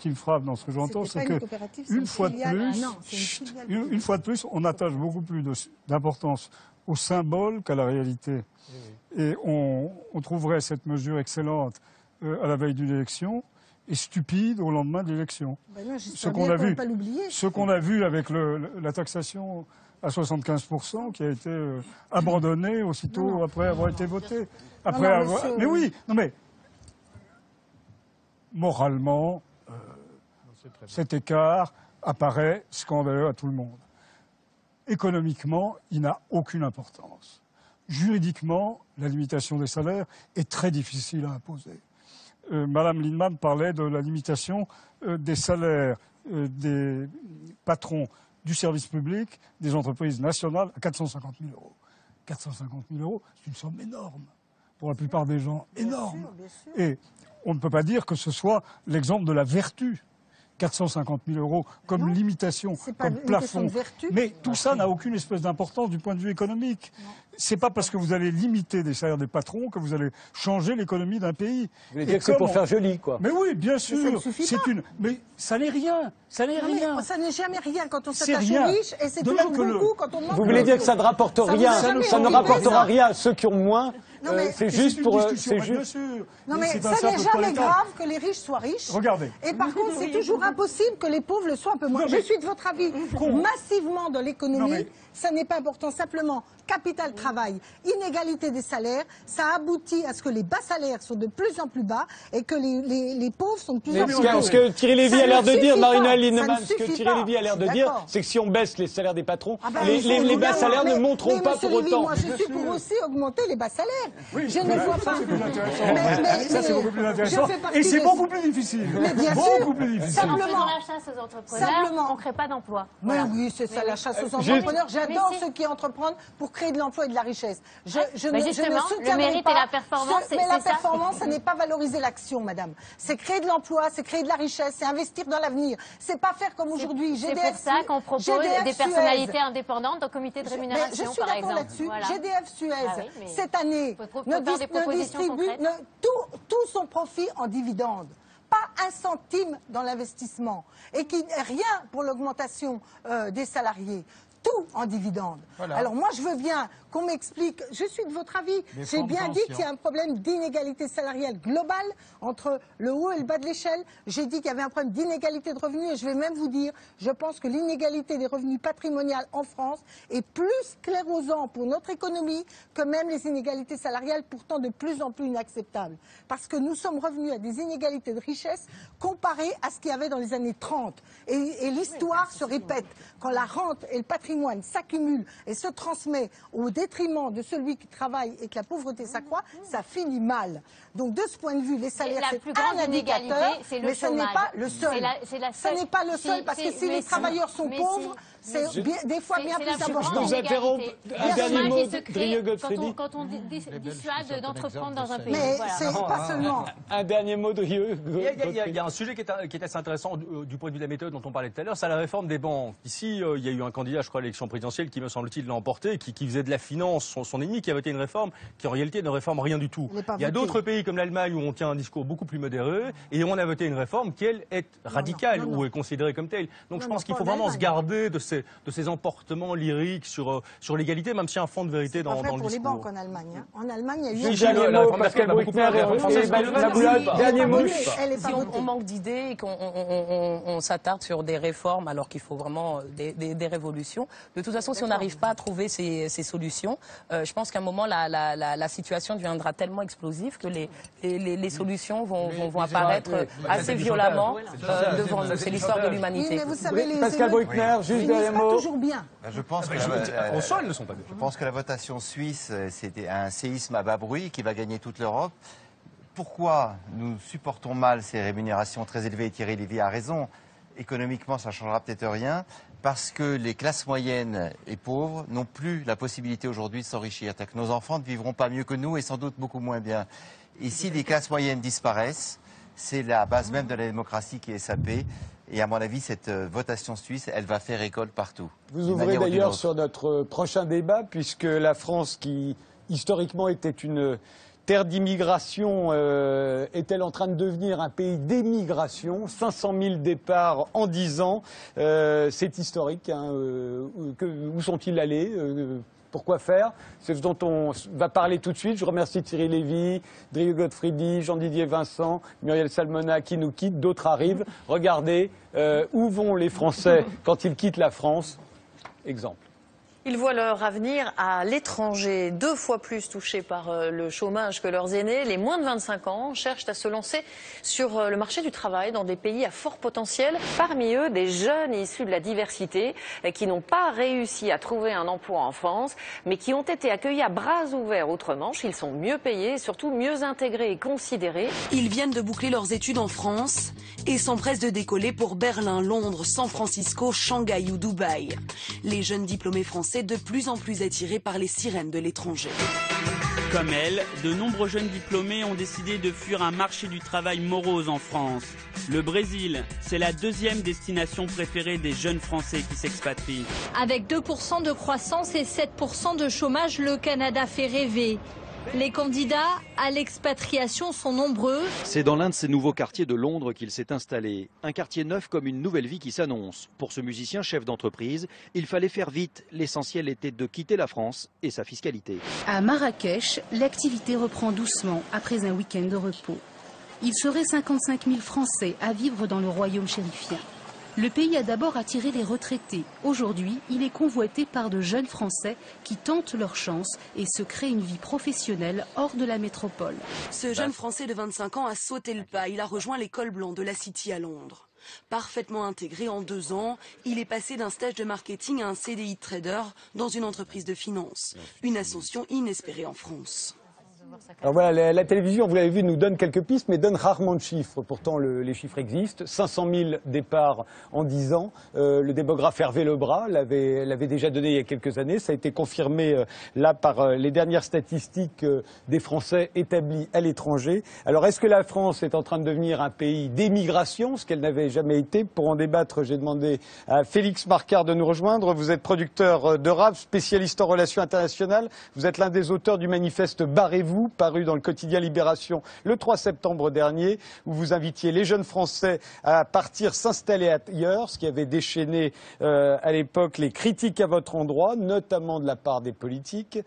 que j'entends, c'est que une fois de plus, on attache beaucoup plus d'importance au symbole qu'à la réalité. Et on trouverait cette mesure excellente à la veille d'une élection et stupide au lendemain de l'élection. Ce qu'on a vu avec la taxation à 75%, qui a été abandonné aussitôt après avoir été voté. Mais oui, non mais moralement, cet écart apparaît scandaleux à tout le monde. Économiquement, il n'a aucune importance. Juridiquement, la limitation des salaires est très difficile à imposer. Madame Lindemann parlait de la limitation des salaires des patrons du service public, des entreprises nationales, à 450 000 euros. 450 000 euros, c'est une somme énorme. Pour la plupart des gens, énorme. Bien sûr. Et on ne peut pas dire que ce soit l'exemple de la vertu. 450 000 euros comme limitation, comme plafond. Mais tout ça n'a aucune espèce d'importance du point de vue économique. C'est pas parce que vous allez limiter des salaires des patrons que vous allez changer l'économie d'un pays. Vous voulez dire que c'est pour faire joli, quoi. Mais oui, bien sûr. Mais ça n'est rien. Ça n'est rien. Ça n'est jamais rien quand on s'attache aux riches et c'est toujours beaucoup quand on demande. Vous voulez dire que ça ne rapporte rien. Ça ne rapportera rien à ceux qui ont moins. C'est juste pour. Non mais ça n'est jamais grave que les riches soient riches. Regardez. Et par contre, c'est toujours impossible que les pauvres le soient un peu moins. Je suis de votre avis. Massivement dans l'économie, ça n'est pas important. Simplement, capital travail, inégalité des salaires, ça aboutit à ce que les bas salaires sont de plus en plus bas et que les pauvres sont de plus en plus hauts. Ce que Thierry Lévy a l'air de dire, Marina Lindemann, ce que Thierry Lévy a l'air de dire, c'est que si on baisse les salaires des patrons, les bas salaires ne monteront pas pour autant. Moi, je suis pour aussi augmenter les bas salaires. Je ne vois pas. Ça, c'est beaucoup plus intéressant. Et c'est beaucoup plus difficile. Mais bien sûr. Simplement, dans la chasse aux entrepreneurs, on ne crée pas d'emploi. Mais oui, c'est ça, la chasse aux entrepreneurs. J'adore ceux qui entreprennent pour créer de l'emploi et de la richesse. Je ne soutiendrai le mérite pas et la performance, mais la performance, ça n'est pas valoriser l'action, madame. C'est créer de l'emploi, c'est créer de la richesse, c'est investir dans l'avenir. C'est pas faire comme aujourd'hui. C'est pour ça qu'on propose des personnalités indépendantes au comité de rémunération, par exemple. Je suis d'accord là-dessus. GDF Suez, cette année, ne distribue tout son profit en dividendes. Pas un centime dans l'investissement et rien pour l'augmentation des salariés. Tout en dividendes. Voilà. Alors moi je veux bien qu'on m'explique, je suis de votre avis, j'ai bien dit qu'il y a un problème d'inégalité salariale globale entre le haut et le bas de l'échelle, j'ai dit qu'il y avait un problème d'inégalité de revenus et je vais même vous dire, je pense que l'inégalité des revenus patrimoniaux en France est plus sclérosant pour notre économie que même les inégalités salariales pourtant de plus en plus inacceptables. Parce que nous sommes revenus à des inégalités de richesse comparées à ce qu'il y avait dans les années 30. Et l'histoire se répète. Quand la rente et le patrimoine s'accumulent et se transmet au détriment de celui qui travaille et que la pauvreté s'accroît, ça finit mal. Donc de ce point de vue, les salaires, c'est un indicateur, mais ce n'est pas le seul. Ce n'est pas le seul, parce que si les travailleurs sont pauvres, c'est des fois bien plus important. Je vous interromps. Un dernier mot, Drieux Godfredy. Quand on dissuade d'entreprendre dans un pays. Mais c'est pas seulement. Un dernier mot, Drieux Godfredy. Il y a un sujet qui est assez intéressant du point de vue de la méthode dont on parlait tout à l'heure, c'est la réforme des banques. Ici, il y a eu un candidat, je crois, à l'élection présidentielle qui, me semble-t-il, l'a emporté, qui faisait de la finance son ennemi, qui a voté une réforme qui, en réalité, ne réforme rien du tout. Il y a d'autres pays comme l'Allemagne où on tient un discours beaucoup plus modéré et on a voté une réforme qui, elle, est radicale ou est considérée comme telle. Donc je pense qu'il faut vraiment se garder de ces emportements lyriques sur l'égalité, même s'il y a un fond de vérité dans le discours. C'est pour les banques en Allemagne. En Allemagne, il y a eu dernier mot. Si on manque d'idées et qu'on s'attarde sur des réformes alors qu'il faut vraiment des révolutions, de toute façon, si on n'arrive pas à trouver ces solutions, je pense qu'à un moment, la situation deviendra tellement explosive que les solutions vont apparaître assez violemment devant nous. C'est l'histoire de l'humanité. Pascal Bruckner, juste derrière mot. Toujours bien. Je pense que au sol, ne sont pas bien. Je pense que la votation suisse, c'était un séisme à bas bruit qui va gagner toute l'Europe. Pourquoi nous supportons mal ces rémunérations très élevées? Et Thierry Lévy a raison. Économiquement, ça ne changera peut-être rien. Parce que les classes moyennes et pauvres n'ont plus la possibilité aujourd'hui de s'enrichir. C'est-à-dire que nos enfants ne vivront pas mieux que nous et sans doute beaucoup moins bien. Et si les classes moyennes disparaissent, c'est la base même de la démocratie qui est sapée. Et à mon avis, cette votation suisse, elle va faire école partout. Vous ouvrez d'ailleurs sur notre prochain débat, puisque la France, qui historiquement était une terre d'immigration, est-elle en train de devenir un pays d'émigration? 500 000 départs en 10 ans, c'est historique. Hein, où sont-ils allés? Pourquoi faire? C'est ce dont on va parler tout de suite. Je remercie Thierry Lévy, Drieux Godfredy, Jean-Didier Vincent, Muriel Salmona qui nous quitte, d'autres arrivent. Regardez, où vont les Français quand ils quittent la France? Exemple. Ils voient leur avenir à l'étranger, 2 fois plus touchés par le chômage que leurs aînés. Les moins de 25 ans cherchent à se lancer sur le marché du travail dans des pays à fort potentiel. Parmi eux, des jeunes issus de la diversité qui n'ont pas réussi à trouver un emploi en France, mais qui ont été accueillis à bras ouverts outre-Manche. Ils sont mieux payés et surtout mieux intégrés et considérés. Ils viennent de boucler leurs études en France et s'empressent de décoller pour Berlin, Londres, San Francisco, Shanghai ou Dubaï. Les jeunes diplômés français de plus en plus attirés par les sirènes de l'étranger. Comme elle, de nombreux jeunes diplômés ont décidé de fuir un marché du travail morose en France. Le Brésil, c'est la 2e destination préférée des jeunes Français qui s'expatrient. Avec 2% de croissance et 7% de chômage, le Canada fait rêver. Les candidats à l'expatriation sont nombreux. C'est dans l'un de ces nouveaux quartiers de Londres qu'il s'est installé. Un quartier neuf comme une nouvelle vie qui s'annonce. Pour ce musicien chef d'entreprise, il fallait faire vite. L'essentiel était de quitter la France et sa fiscalité. À Marrakech, l'activité reprend doucement après un week-end de repos. Il serait 55 000 Français à vivre dans le royaume chérifien. Le pays a d'abord attiré les retraités. Aujourd'hui, il est convoité par de jeunes Français qui tentent leur chance et se créent une vie professionnelle hors de la métropole. Ce jeune Français de 25 ans a sauté le pas. Il a rejoint l'école blanc de la City à Londres. Parfaitement intégré en 2 ans, il est passé d'un stage de marketing à un CDI de trader dans une entreprise de finance. Une ascension inespérée en France. Alors voilà, la télévision, vous l'avez vu, nous donne quelques pistes, mais donne rarement de chiffres. Pourtant, les chiffres existent. 500 000 départs en 10 ans. Le démographe Hervé Lebras l'avait déjà donné il y a quelques années. Ça a été confirmé là par les dernières statistiques des Français établis à l'étranger. Alors, est-ce que la France est en train de devenir un pays d'émigration, ce qu'elle n'avait jamais été? Pour en débattre, j'ai demandé à Félix Marcard de nous rejoindre. Vous êtes producteur de rap, spécialiste en relations internationales. Vous êtes l'un des auteurs du manifeste Barrez-vous, paru dans le quotidien Libération le 3 septembre dernier, où vous invitiez les jeunes Français à partir s'installer ailleurs, ce qui avait déchaîné à l'époque les critiques à votre endroit, notamment de la part des politiques.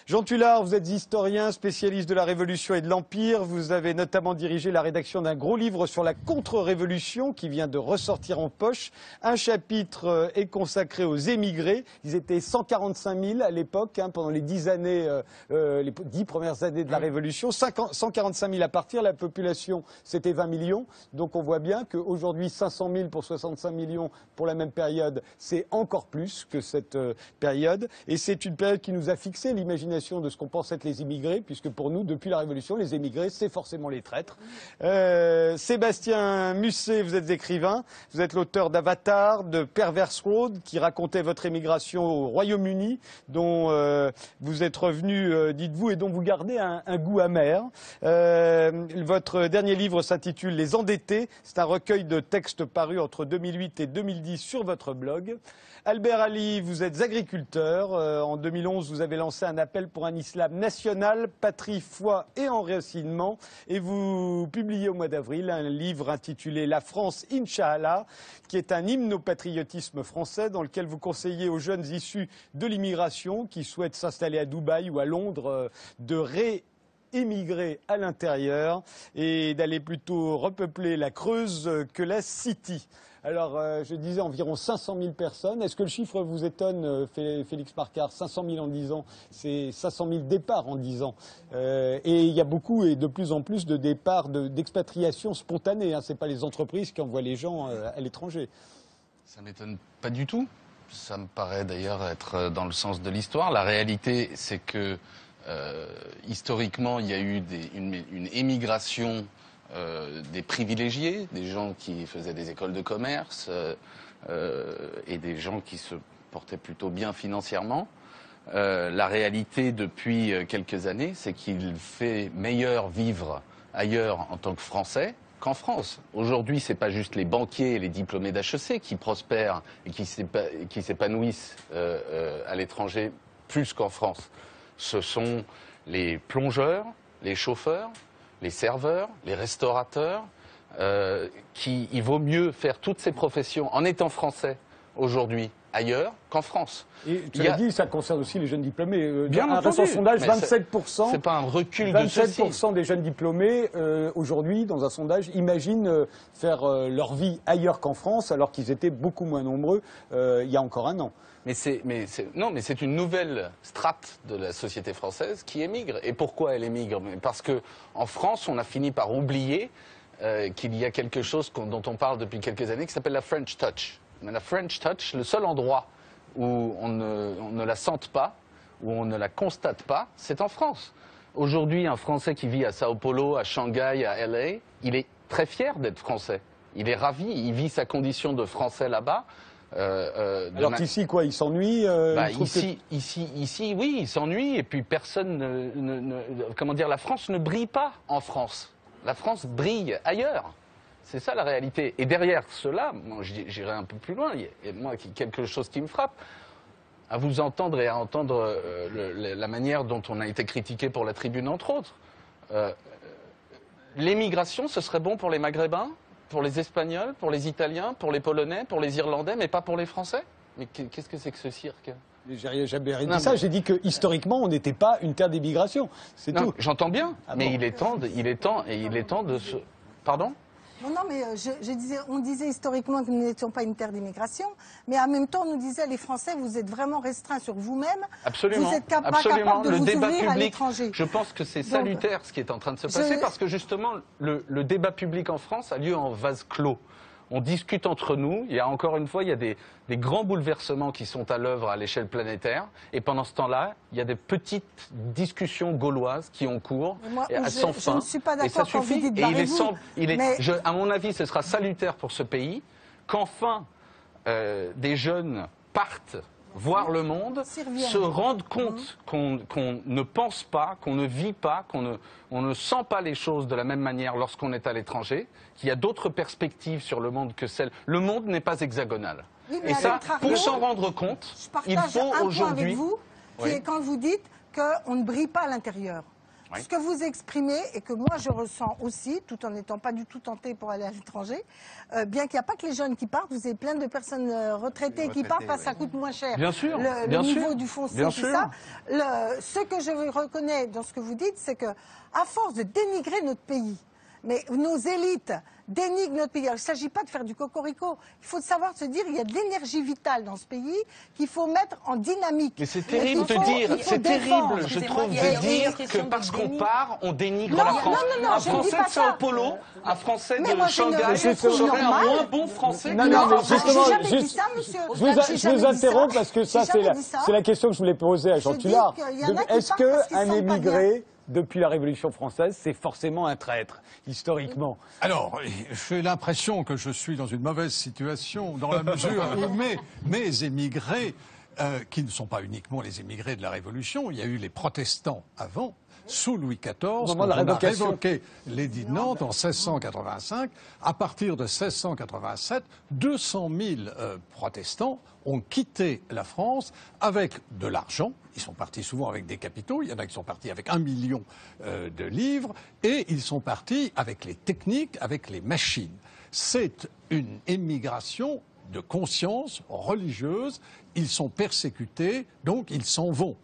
Jean Tullard, vous êtes historien, spécialiste de la Révolution et de l'Empire. Vous avez notamment dirigé la rédaction d'un gros livre sur la contre-révolution qui vient de ressortir en poche. Un chapitre est consacré aux émigrés. Ils étaient 145 000 à l'époque, pendant les 10 années, les 10 premières années de la Révolution. 145 000 à partir, la population c'était 20 millions. Donc on voit bien qu'aujourd'hui 500 000 pour 65 millions pour la même période, c'est encore plus que cette période. Et c'est une période qui nous a fixé l'imagination de ce qu'on pense être les immigrés, puisque pour nous, depuis la Révolution, les émigrés, c'est forcément les traîtres. Sébastien Musset, vous êtes écrivain, vous êtes l'auteur d'Avatar, de Perverse Road, qui racontait votre émigration au Royaume-Uni, dont vous êtes revenu, dites-vous, et dont vous gardez un goût amer. Votre dernier livre s'intitule Les Endettés. C'est un recueil de textes parus entre 2008 et 2010 sur votre blog. Albert Ali, vous êtes agriculteur. En 2011, vous avez lancé un appel pour un islam national, patrie, foi et enracinement. Et vous publiez au mois d'avril un livre intitulé La France, Inch'Allah, qui est un hymne au patriotisme français dans lequel vous conseillez aux jeunes issus de l'immigration qui souhaitent s'installer à Dubaï ou à Londres de émigrer à l'intérieur et d'aller plutôt repeupler la Creuse que la City. Alors, je disais environ 500 000 personnes. Est-ce que le chiffre vous étonne, Félix Marcard? 500 000 en 10 ans, c'est 500 000 départs en 10 ans. Et il y a beaucoup et de plus en plus de départs d'expatriation spontanée. Ce n'est pas les entreprises qui envoient les gens à l'étranger. Ça ne m'étonne pas du tout. Ça me paraît d'ailleurs être dans le sens de l'histoire. La réalité, c'est que historiquement, il y a eu une émigration des privilégiés, des gens qui faisaient des écoles de commerce et des gens qui se portaient plutôt bien financièrement. La réalité depuis quelques années, c'est qu'il fait meilleur vivre ailleurs en tant que Français qu'en France. Aujourd'hui, ce n'est pas juste les banquiers et les diplômés d'HEC qui prospèrent et qui s'épanouissent à l'étranger plus qu'en France. Ce sont les plongeurs, les chauffeurs, les serveurs, les restaurateurs, il vaut mieux faire toutes ces professions en étant français aujourd'hui ailleurs qu'en France. Et tu l'as dit, ça concerne aussi les jeunes diplômés. Bien un récent entendu, sondage, mais 27%. C'est pas un recul 27% des jeunes diplômés, aujourd'hui, dans un sondage, imaginent faire leur vie ailleurs qu'en France, alors qu'ils étaient beaucoup moins nombreux il y a encore un an. Mais c'est une nouvelle strate de la société française qui émigre. Et pourquoi elle émigre? Parce que en France, on a fini par oublier qu'il y a quelque chose dont on parle depuis quelques années qui s'appelle la French Touch. Mais la French Touch, le seul endroit où on ne la sente pas, où on ne la constate pas, c'est en France. Aujourd'hui, un Français qui vit à Sao Paulo, à Shanghai, à LA, il est très fier d'être Français. Il est ravi, il vit sa condition de Français là-bas. Alors qu'ici, quoi, il s'ennuie ici, oui, il s'ennuie. Et puis personne comment dire, la France ne brille pas en France. La France brille ailleurs. C'est ça la réalité. Et derrière cela, j'irai un peu plus loin, il y a moi quelque chose qui me frappe. À vous entendre et à entendre la manière dont on a été critiqué pour la tribune, entre autres. L'émigration, ce serait bon pour les Maghrébins, pour les Espagnols, pour les Italiens, pour les Polonais, pour les Irlandais, mais pas pour les Français? Mais qu'est-ce que c'est que ce cirque? J'ai jamais dit ça, j'ai dit que historiquement on n'était pas une terre d'immigration, c'est tout. J'entends bien, mais il est temps de se... Pardon? Non, mais on disait historiquement que nous n'étions pas une terre d'immigration, mais en même temps, on nous disait, les Français, vous êtes vraiment restreints sur vous-même. Absolument. Vous êtes pas capable de vous ouvrir à l'étranger. Je pense que c'est salutaire ce qui est en train de se passer, parce que justement, le débat public en France a lieu en vase clos. On discute entre nous. Il y a encore une fois, il y a des grands bouleversements qui sont à l'œuvre à l'échelle planétaire. Et pendant ce temps-là, il y a des petites discussions gauloises qui ont cours sans fin. Je ne suis pas d'accord quand vous dites barrez-vous. À mon avis, ce sera salutaire pour ce pays qu'enfin des jeunes partent voir le monde, se rendent compte qu'on ne pense pas, qu'on ne vit pas, on ne sent pas les choses de la même manière lorsqu'on est à l'étranger, qu'il y a d'autres perspectives sur le monde que celles... Le monde n'est pas hexagonal. Oui, et ça, pour s'en rendre compte, il faut aujourd'hui... avec vous, qui est quand vous dites qu'on ne brille pas à l'intérieur. Oui. Ce que vous exprimez et que moi je ressens aussi, tout en n'étant pas du tout tentée pour aller à l'étranger, bien qu'il n'y a pas que les jeunes qui partent, vous avez plein de personnes retraitées qui partent parce que ça coûte moins cher. Bien sûr, le niveau du foncier, bien c'est sûr. ça. Ce que je reconnais dans ce que vous dites, c'est que à force de dénigrer notre pays, mais nos élites dénigrent notre pays. Alors, il ne s'agit pas de faire du cocorico. Il faut savoir se dire qu'il y a de l'énergie vitale dans ce pays qu'il faut mettre en dynamique. Mais c'est terrible de dire, c'est terrible, je trouve, de dire que parce qu'on part, on dénigre la France. Un Français de Sao Paulo, un Français de Shanghai serait un moins bon Français que mais justement, je vous interromps parce que ça, c'est la question que je voulais poser à Jean Tullard. Est-ce qu'un émigré, depuis la Révolution française, c'est forcément un traître, historiquement? Alors, j'ai l'impression que je suis dans une mauvaise situation, dans la mesure où mes émigrés, qui ne sont pas uniquement les émigrés de la Révolution, il y a eu les protestants avant, sous Louis XIV, quand on a révoqué l'édit de Nantes en 1685. À partir de 1687, 200 000 protestants ont quitté la France avec de l'argent. Ils sont partis souvent avec des capitaux. Il y en a qui sont partis avec 1 million de livres. Et ils sont partis avec les techniques, avec les machines. C'est une émigration de conscience religieuse. Ils sont persécutés, donc ils s'en vont.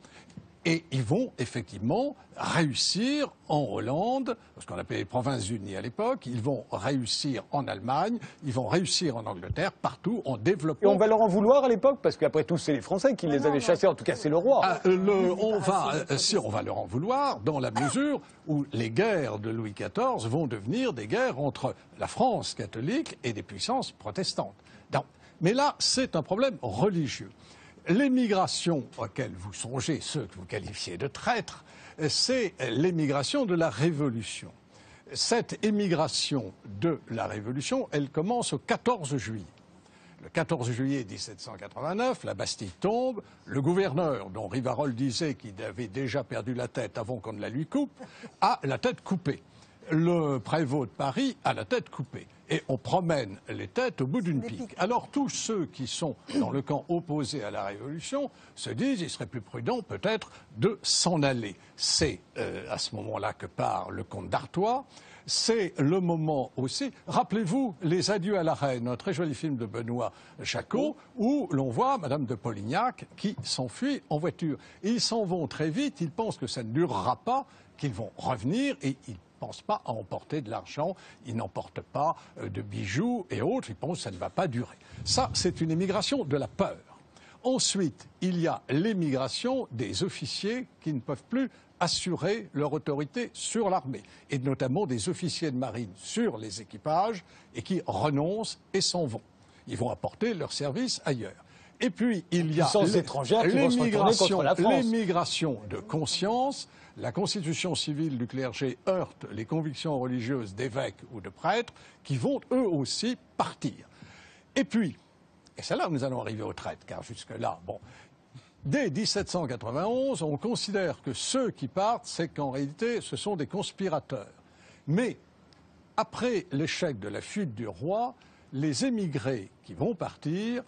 Et ils vont effectivement réussir en Hollande, ce qu'on appelait les Provinces-Unies à l'époque, ils vont réussir en Allemagne, ils vont réussir en Angleterre, partout en développant... Et on va leur en vouloir à l'époque, parce qu'après tout, c'est les Français qui les avaient chassés, en tout cas c'est le roi. On va leur en vouloir dans la mesure où les guerres de Louis XIV vont devenir des guerres entre la France catholique et des puissances protestantes. Donc, mais là, c'est un problème religieux. L'émigration auquel vous songez, ceux que vous qualifiez de traîtres, c'est l'émigration de la Révolution. Cette émigration de la Révolution, elle commence au 14 juillet. Le 14 juillet 1789, la Bastille tombe, le gouverneur, dont Rivarol disait qu'il avait déjà perdu la tête avant qu'on ne la lui coupe, a la tête coupée. Le prévôt de Paris a la tête coupée. Et on promène les têtes au bout d'une pique. Alors tous ceux qui sont dans le camp opposé à la Révolution se disent qu'il serait plus prudent peut-être de s'en aller. C'est à ce moment-là que part le comte d'Artois. c'est le moment aussi. Rappelez-vous Les Adieux à la Reine, un très joli film de Benoît Jacot, où l'on voit Madame de Polignac qui s'enfuit en voiture. Et ils s'en vont très vite, ils pensent que ça ne durera pas, qu'ils vont revenir et ils ne pensent pas à emporter de l'argent, ils n'emportent pas de bijoux et autres, ils pensent que ça ne va pas durer. Ça, c'est une émigration de la peur. Ensuite, il y a l'émigration des officiers qui ne peuvent plus assurer leur autorité sur l'armée, et notamment des officiers de marine sur les équipages, et qui renoncent et s'en vont. Ils vont apporter leur service ailleurs. Et puis, il y a l'émigration de conscience. La constitution civile du clergé heurte les convictions religieuses d'évêques ou de prêtres qui vont eux aussi partir. Et puis, et c'est là où nous allons arriver aux traites, car jusque-là, bon, dès 1791, on considère que ceux qui partent, c'est qu'en réalité, ce sont des conspirateurs. Mais, après l'échec de la fuite du roi, les émigrés qui vont partir,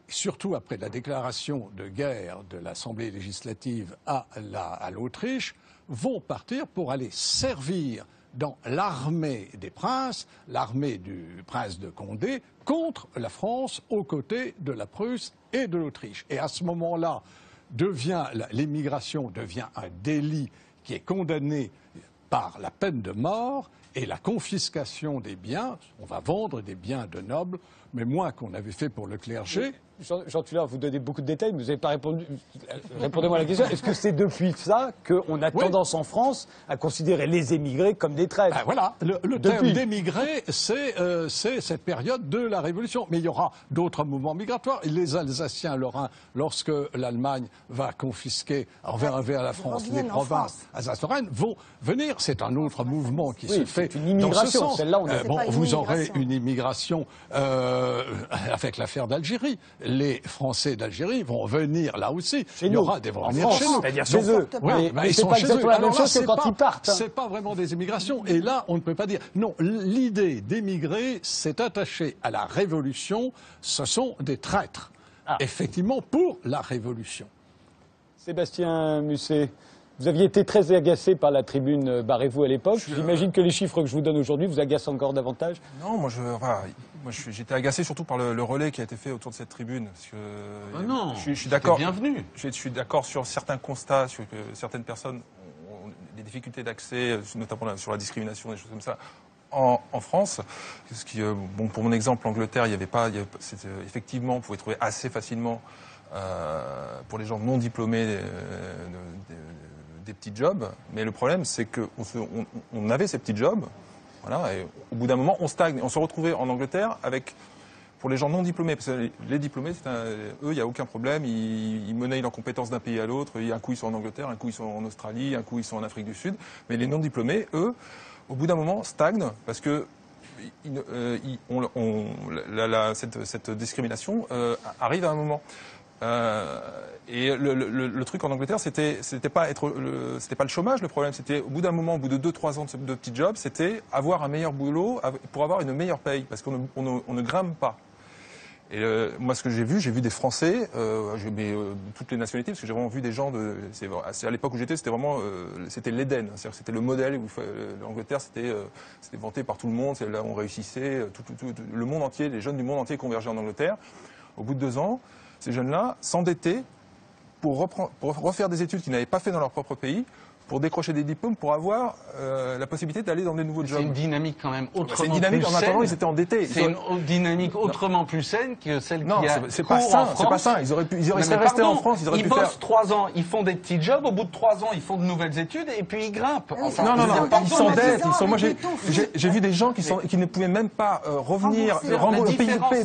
surtout après la déclaration de guerre de l'Assemblée législative à l'Autriche, vont partir pour aller servir dans l'armée des princes, l'armée du prince de Condé, contre la France, aux côtés de la Prusse et de l'Autriche. Et à ce moment-là, l'émigration devient un délit qui est condamné par la peine de mort et la confiscation des biens. On va vendre des biens de nobles, mais moins qu'on avait fait pour le clergé. Jean Tullard, vous donnez beaucoup de détails, mais vous n'avez pas répondu. Répondez-moi à la question. Est-ce que c'est depuis ça qu'on a tendance en France à considérer les émigrés comme des traîtres? Voilà, le terme d'émigré, c'est cette période de la Révolution. Mais il y aura d'autres mouvements migratoires. Les Alsaciens lorrains, lorsque l'Allemagne va confisquer envers la France les provinces alsaciennes, vont venir. C'est un autre mouvement qui se fait une immigration. Dans ce sens. Celle-là, vous aurez une immigration avec l'affaire d'Algérie. Les Français d'Algérie vont venir là aussi. Il y aura des vont venir chez nous. C'est-à-dire chez eux. Oui, mais c'est pas exactement la même chose que quand ils partent. C'est pas vraiment des immigrations. Et là, on ne peut pas dire. Non, l'idée d'émigrer s'est attachée à la Révolution. Ce sont des traîtres. Effectivement, pour la Révolution. Sébastien Musset, vous aviez été très agacé par la tribune Barrez-vous à l'époque. J'imagine que les chiffres que je vous donne aujourd'hui vous agacent encore davantage. Non, moi j'étais agacé surtout par le relais qui a été fait autour de cette tribune. Parce que, non, je suis d'accord. Bienvenue. Je suis d'accord sur certains constats, sur que certaines personnes ont des difficultés d'accès, notamment sur la discrimination, des choses comme ça. En France, ce qui, bon, pour mon exemple, l'Angleterre, il y avait pas, effectivement, on pouvait trouver assez facilement pour les gens non diplômés des petits jobs. Mais le problème, c'est qu'on avait ces petits jobs. Voilà, et au bout d'un moment, on stagne. On se retrouvait en Angleterre avec, pour les gens non diplômés, parce que les diplômés, eux, il n'y a aucun problème, ils monnaient leurs compétences d'un pays à l'autre. Un coup, ils sont en Angleterre, un coup, ils sont en Australie, un coup, ils sont en Afrique du Sud. Mais les non diplômés, eux, au bout d'un moment, stagnent parce que cette discrimination arrive à un moment. Et le truc en Angleterre, c'était pas le chômage le problème, c'était au bout d'un moment, au bout de 2-3 ans de petits jobs, c'était avoir un meilleur boulot pour avoir une meilleure paye, parce qu'on ne grimpe pas. Et moi, ce que j'ai vu des Français, toutes les nationalités, parce que j'ai vraiment vu des gens à l'époque où j'étais, c'était vraiment, c'était l'Éden, c'est-à-dire c'était le modèle où l'Angleterre, c'était vanté par tout le monde, c'est là où on réussissait, le monde entier, les jeunes du monde entier convergeaient en Angleterre. Au bout de 2 ans, ces jeunes-là s'endettaient pour refaire des études qu'ils n'avaient pas fait dans leur propre pays, pour décrocher des diplômes, pour avoir la possibilité d'aller dans des nouveaux jobs. C'est une dynamique quand même autrement plus saine. C'est une dynamique, en attendant, ils étaient endettés. C'est une dynamique autrement plus saine que celle qui a c'est pas sain, c'est pas sain. Ils seraient restés en France, ils auraient pu faire... Ils bossent 3 ans, ils font des petits jobs, au bout de 3 ans, ils font de nouvelles études, et puis ils grimpent. Enfin, non, ils s'endettent. Moi, j'ai vu des gens qui ne pouvaient même pas revenir,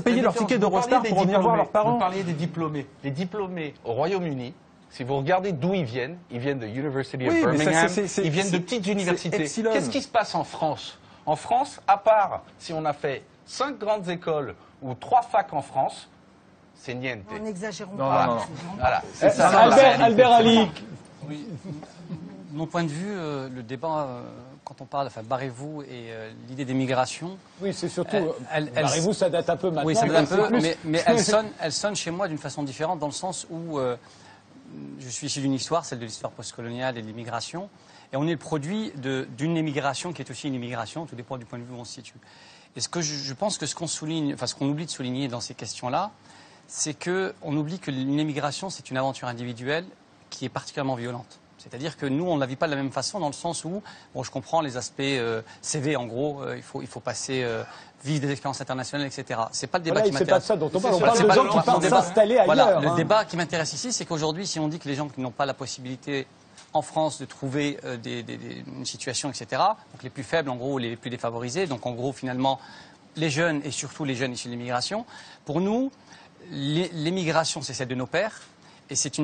payer leur ticket d'Eurostar pour revenir voir leurs parents. Vous parliez des diplômés. Les diplômés au Royaume-Uni, si vous regardez d'où ils viennent de University of Birmingham, ils viennent de petites universités. Qu'est-ce qui se passe en France? En France, à part si on a fait 5 grandes écoles ou 3 facs en France, c'est niente. N'exagérons pas. Non. Voilà. Albert Ali. Oui. De mon point de vue, le débat, quand on parle, enfin, Barrez-vous et l'idée des migrations... Oui, c'est surtout... Barrez-vous, ça date un peu maintenant. Oui, ça date un peu, mais elle sonne chez moi d'une façon différente, dans le sens où... je suis issu d'une histoire, celle de l'histoire postcoloniale et de l'immigration. Et on est le produit d'une émigration qui est aussi une immigration, tout dépend du point de vue où on se situe. Et je pense que ce qu'on souligne, enfin ce qu'on oublie de souligner dans ces questions-là, c'est qu'on oublie que l'émigration, c'est une aventure individuelle qui est particulièrement violente. C'est-à-dire que nous, on ne la vit pas de la même façon dans le sens où, bon, je comprends les aspects CV, en gros, il faut passer, vivre des expériences internationales, etc. C'est pas le débat qui m'intéresse. C'est pas de ça dont on parle. On parle de gens qui partent s'installer ailleurs. Voilà, le débat qui m'intéresse ici, c'est qu'aujourd'hui, si on dit que les gens qui n'ont pas la possibilité en France de trouver une situation, etc., donc les plus faibles, en gros, les plus défavorisés, donc en gros, finalement, les jeunes et surtout les jeunes issus de l'immigration, pour nous, l'émigration, c'est celle de nos pères, et c'est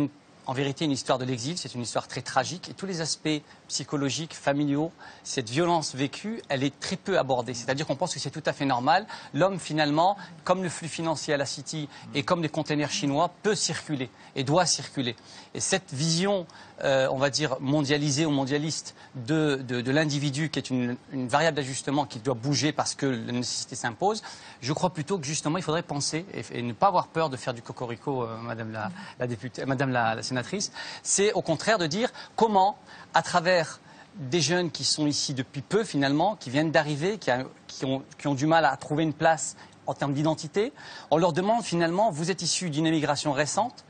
en vérité une histoire de l'exil, c'est une histoire très tragique, et tous les aspects psychologiques, familiaux, cette violence vécue, elle est très peu abordée. C'est-à-dire qu'on pense que c'est tout à fait normal. L'homme, finalement, comme le flux financier à la City et comme les containers chinois, peut circuler et doit circuler. Et cette vision, on va dire, mondialisée ou mondialiste de l'individu, qui est une variable d'ajustement qui doit bouger parce que la nécessité s'impose, je crois plutôt que justement, il faudrait penser et ne pas avoir peur de faire du cocorico, Madame la députée, Madame la sénatrice, c'est au contraire de dire comment, à travers des jeunes qui sont ici depuis peu finalement, qui viennent d'arriver, qui ont du mal à trouver une place en termes d'identité, on leur demande finalement, vous êtes issus d'une émigration récente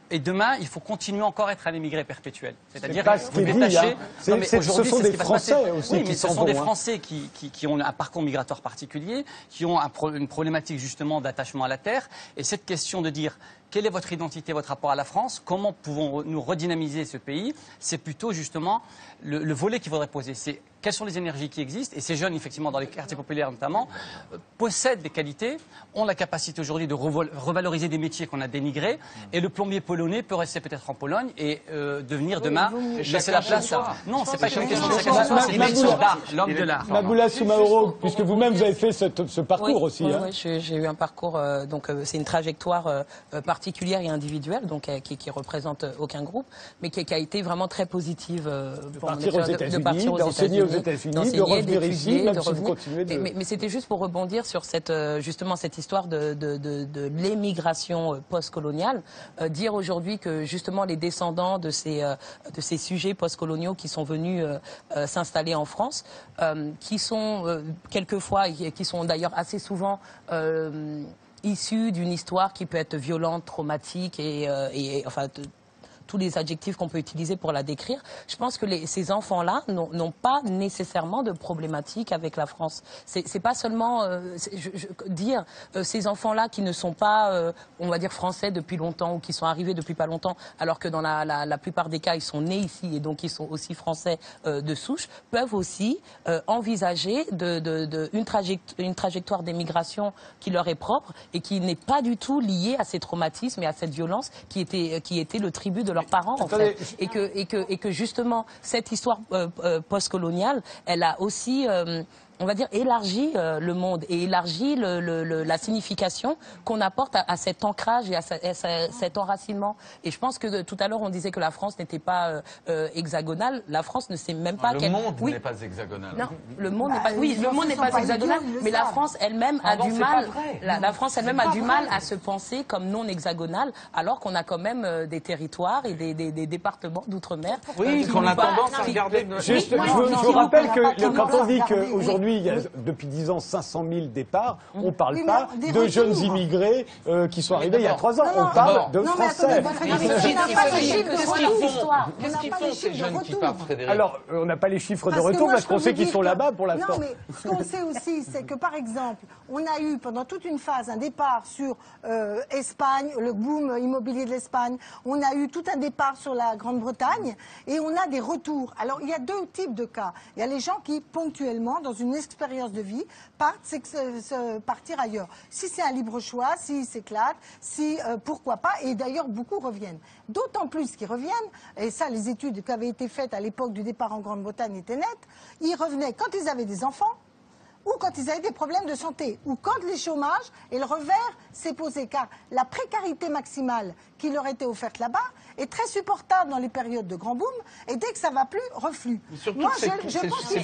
et demain, il faut continuer encore à être un émigré perpétuel. C'est-à-dire vous détachez. Ce sont des Français aussi. Oui, mais ce sont des Français qui ont un parcours migratoire particulier, qui ont une problématique justement d'attachement à la terre. Et cette question de dire quelle est votre identité, votre rapport à la France, comment pouvons-nous redynamiser ce pays, c'est plutôt justement le volet qu'il faudrait poser. C'est quelles sont les énergies qui existent. Et ces jeunes, effectivement, dans les quartiers populaires notamment, possèdent des qualités, ont la capacité aujourd'hui de revaloriser des métiers qu'on a dénigrés. Et le plombier polonais peut rester peut-être en Pologne et devenir demain laisser la place à... Non, c'est pas une question de chacun chez soi, c'est une question d'art, l'homme de l'art. Maboula Soumaoro, puisque vous-même vous avez fait ce parcours aussi. Oui, j'ai eu un parcours, donc c'est une trajectoire particulière et individuelle, donc qui représente aucun groupe, mais qui a été vraiment très positive. De partir aux États-Unis, d'enseigner aux États-Unis, de revenir ici, même si vous continuez de... Mais c'était juste pour rebondir sur justement cette histoire de l'émigration post-coloniale, dire aujourd'hui que justement les descendants de ces sujets post-coloniaux qui sont venus s'installer en France, qui sont quelquefois, et qui sont d'ailleurs assez souvent issus d'une histoire qui peut être violente, traumatique et enfin... tous les adjectifs qu'on peut utiliser pour la décrire. Je pense que ces enfants-là n'ont pas nécessairement de problématique avec la France. C'est pas seulement dire ces enfants-là qui ne sont pas, on va dire, français depuis longtemps ou qui sont arrivés depuis pas longtemps, alors que dans la plupart des cas, ils sont nés ici et donc ils sont aussi français de souche, peuvent aussi envisager une trajectoire d'émigration qui leur est propre et qui n'est pas du tout liée à ces traumatismes et à cette violence qui était le tribut de leurs parents, en fait. Et que justement, cette histoire postcoloniale, elle a aussi... on va dire, élargit le monde et élargit la signification qu'on apporte à cet ancrage et à cet enracinement. Et je pense que tout à l'heure, on disait que la France n'était pas hexagonale. La France ne sait même pas... Le monde n'est pas hexagonal. Non, le monde n'est pas... Oui, le monde n'est pas hexagonal, mais la France elle-même a du mal... La France elle-même a du mal à se penser comme non hexagonale, alors qu'on a quand même des territoires et des départements d'outre-mer. Oui, qu'on a tendance à regarder... Juste, je vous rappelle que quand on dit qu'aujourd'hui, il y a depuis 10 ans 500 000 départs. On ne parle pas de jeunes immigrés qui sont arrivés il y a 3 ans. On parle de Français. Qu'est-ce qu'ils font ces jeunes qui partent, Frédéric? Alors, on n'a pas les chiffres de retour parce qu'on sait qu'ils sont là-bas pour l'instant. Non, mais ce qu'on sait aussi, c'est que par exemple, on a eu pendant toute une phase un départ sur Espagne, le boom immobilier de l'Espagne. On a eu tout un départ sur la Grande-Bretagne et on a des retours. Alors, il y a 2 types de cas. Il y a les gens qui, ponctuellement, dans une expérience de vie, partir ailleurs. Si c'est un libre choix, s'ils s'éclatent, pourquoi pas, et d'ailleurs beaucoup reviennent. D'autant plus qu'ils reviennent, et ça les études qui avaient été faites à l'époque du départ en Grande-Bretagne étaient nettes, ils revenaient quand ils avaient des enfants, ou quand ils avaient des problèmes de santé, ou quand les chômages et le revers s'est posé, car la précarité maximale qui leur était offerte là-bas est très supportable dans les périodes de grand boom, et dès que ça va plus, reflux. Moi, c'est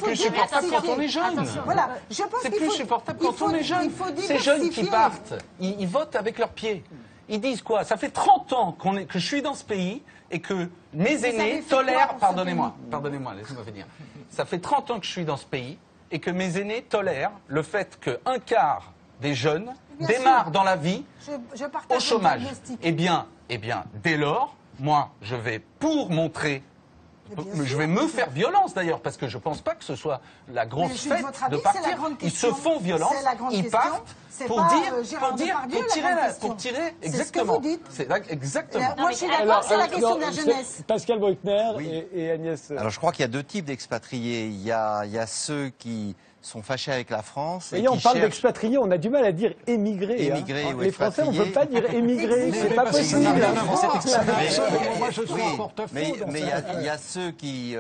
plus supportable quand on est jeune. Voilà, je pense c'est plus supportable quand on est jeune. Ces jeunes qui partent, ils votent avec leurs pieds. Ils disent quoi? Ça fait 30 ans que je suis dans ce pays et que mes aînés tolèrent... Pardonnez-moi, laissez-moi finir. Ça fait 30 ans que je suis dans ce pays et que mes aînés tolèrent le fait qu'un quart des jeunes démarrent dans la vie au chômage. Eh bien, dès lors, moi, je vais pour montrer... Je vais me faire violence d'ailleurs, parce que je ne pense pas que ce soit la grosse fête de partir. Ils se font violence, ils partent pour tirer exactement. C'est exactement. Moi, je suis d'accord, c'est la question de la jeunesse. Pascal Bruckner et Agnès. Alors, je crois qu'il y a deux types d'expatriés. Il y a ceux qui sont fâchés avec la France. Et on parle d'expatriés, on a du mal à dire émigrés. Émigrés ou les Français, on ne peut pas dire émigrés, c'est pas possible. Moi, je suis en porte-à-faux. Mais il y a ceux qui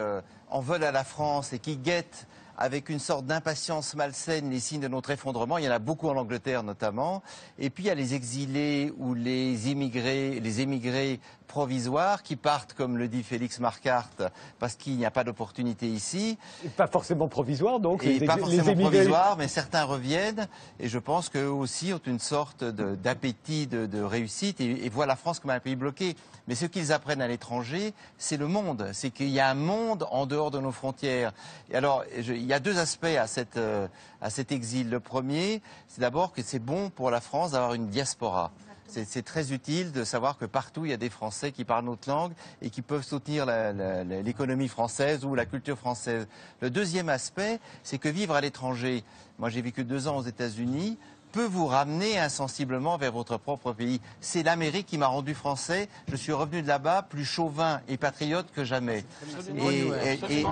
en veulent à la France et qui guettent avec une sorte d'impatience malsaine les signes de notre effondrement. Il y en a beaucoup en Angleterre notamment. Et puis il y a les exilés ou les émigrés provisoires qui partent, comme le dit Félix Marquardt, parce qu'il n'y a pas d'opportunité ici. Et pas forcément provisoires, donc. Pas forcément provisoires, mais certains reviennent. Et je pense qu'eux aussi ont une sorte d'appétit de réussite et voient la France comme un pays bloqué. Mais ce qu'ils apprennent à l'étranger, c'est le monde. C'est qu'il y a un monde en dehors de nos frontières. Et alors, il y a deux aspects à cet exil. Le premier, c'est d'abord que c'est bon pour la France d'avoir une diaspora. C'est très utile de savoir que partout, il y a des Français qui parlent notre langue et qui peuvent soutenir l'économie française ou la culture française. Le deuxième aspect, c'est que vivre à l'étranger, moi j'ai vécu 2 ans aux États-Unis, peut vous ramener insensiblement vers votre propre pays. C'est l'Amérique qui m'a rendu français. Je suis revenu de là-bas plus chauvin et patriote que jamais.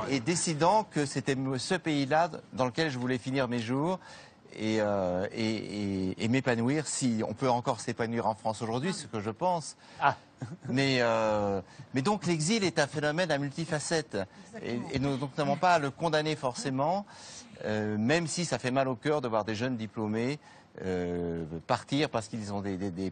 Et décidant que c'était ce pays-là dans lequel je voulais finir mes jours. Et m'épanouir, si on peut encore s'épanouir en France aujourd'hui, ce que je pense. Mais donc l'exil est un phénomène à multifacettes. Et nous n'avons pas à le condamner forcément, même si ça fait mal au cœur de voir des jeunes diplômés partir parce qu'ils ont des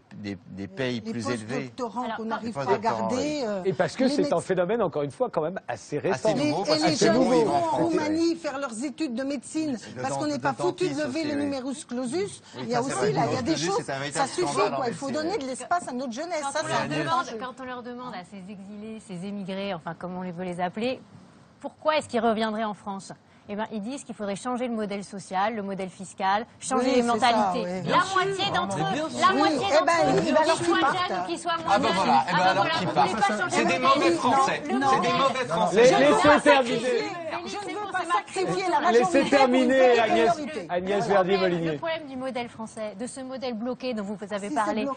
payes plus élevés. Les doctorants qu'on n'arrive pas à garder. Et parce que c'est un phénomène, encore une fois, quand même assez récent. Et les jeunes vont en Roumanie faire leurs études de médecine parce qu'on n'est pas foutu de lever le numerus clausus. Il y a aussi, là, il y a des choses, ça suffit, quoi. Il faut donner de l'espace à notre jeunesse. Quand on leur demande à ces exilés, ces émigrés, enfin, comme on veut les appeler, pourquoi est-ce qu'ils reviendraient en France? Eh ben, ils disent qu'il faudrait changer le modèle social, le modèle fiscal, changer les mentalités. La moitié d'entre eux, qu'ils soient jeunes ou qu'ils soient moins jeunes. C'est des mauvais Français. C'est des mauvais Français. Laissez terminer. Je ne veux pas sacrifier la majorité. Laissez terminer, Agnès Verdier-Molinier. Le problème du modèle français, de ce modèle bloqué dont vous avez parlé,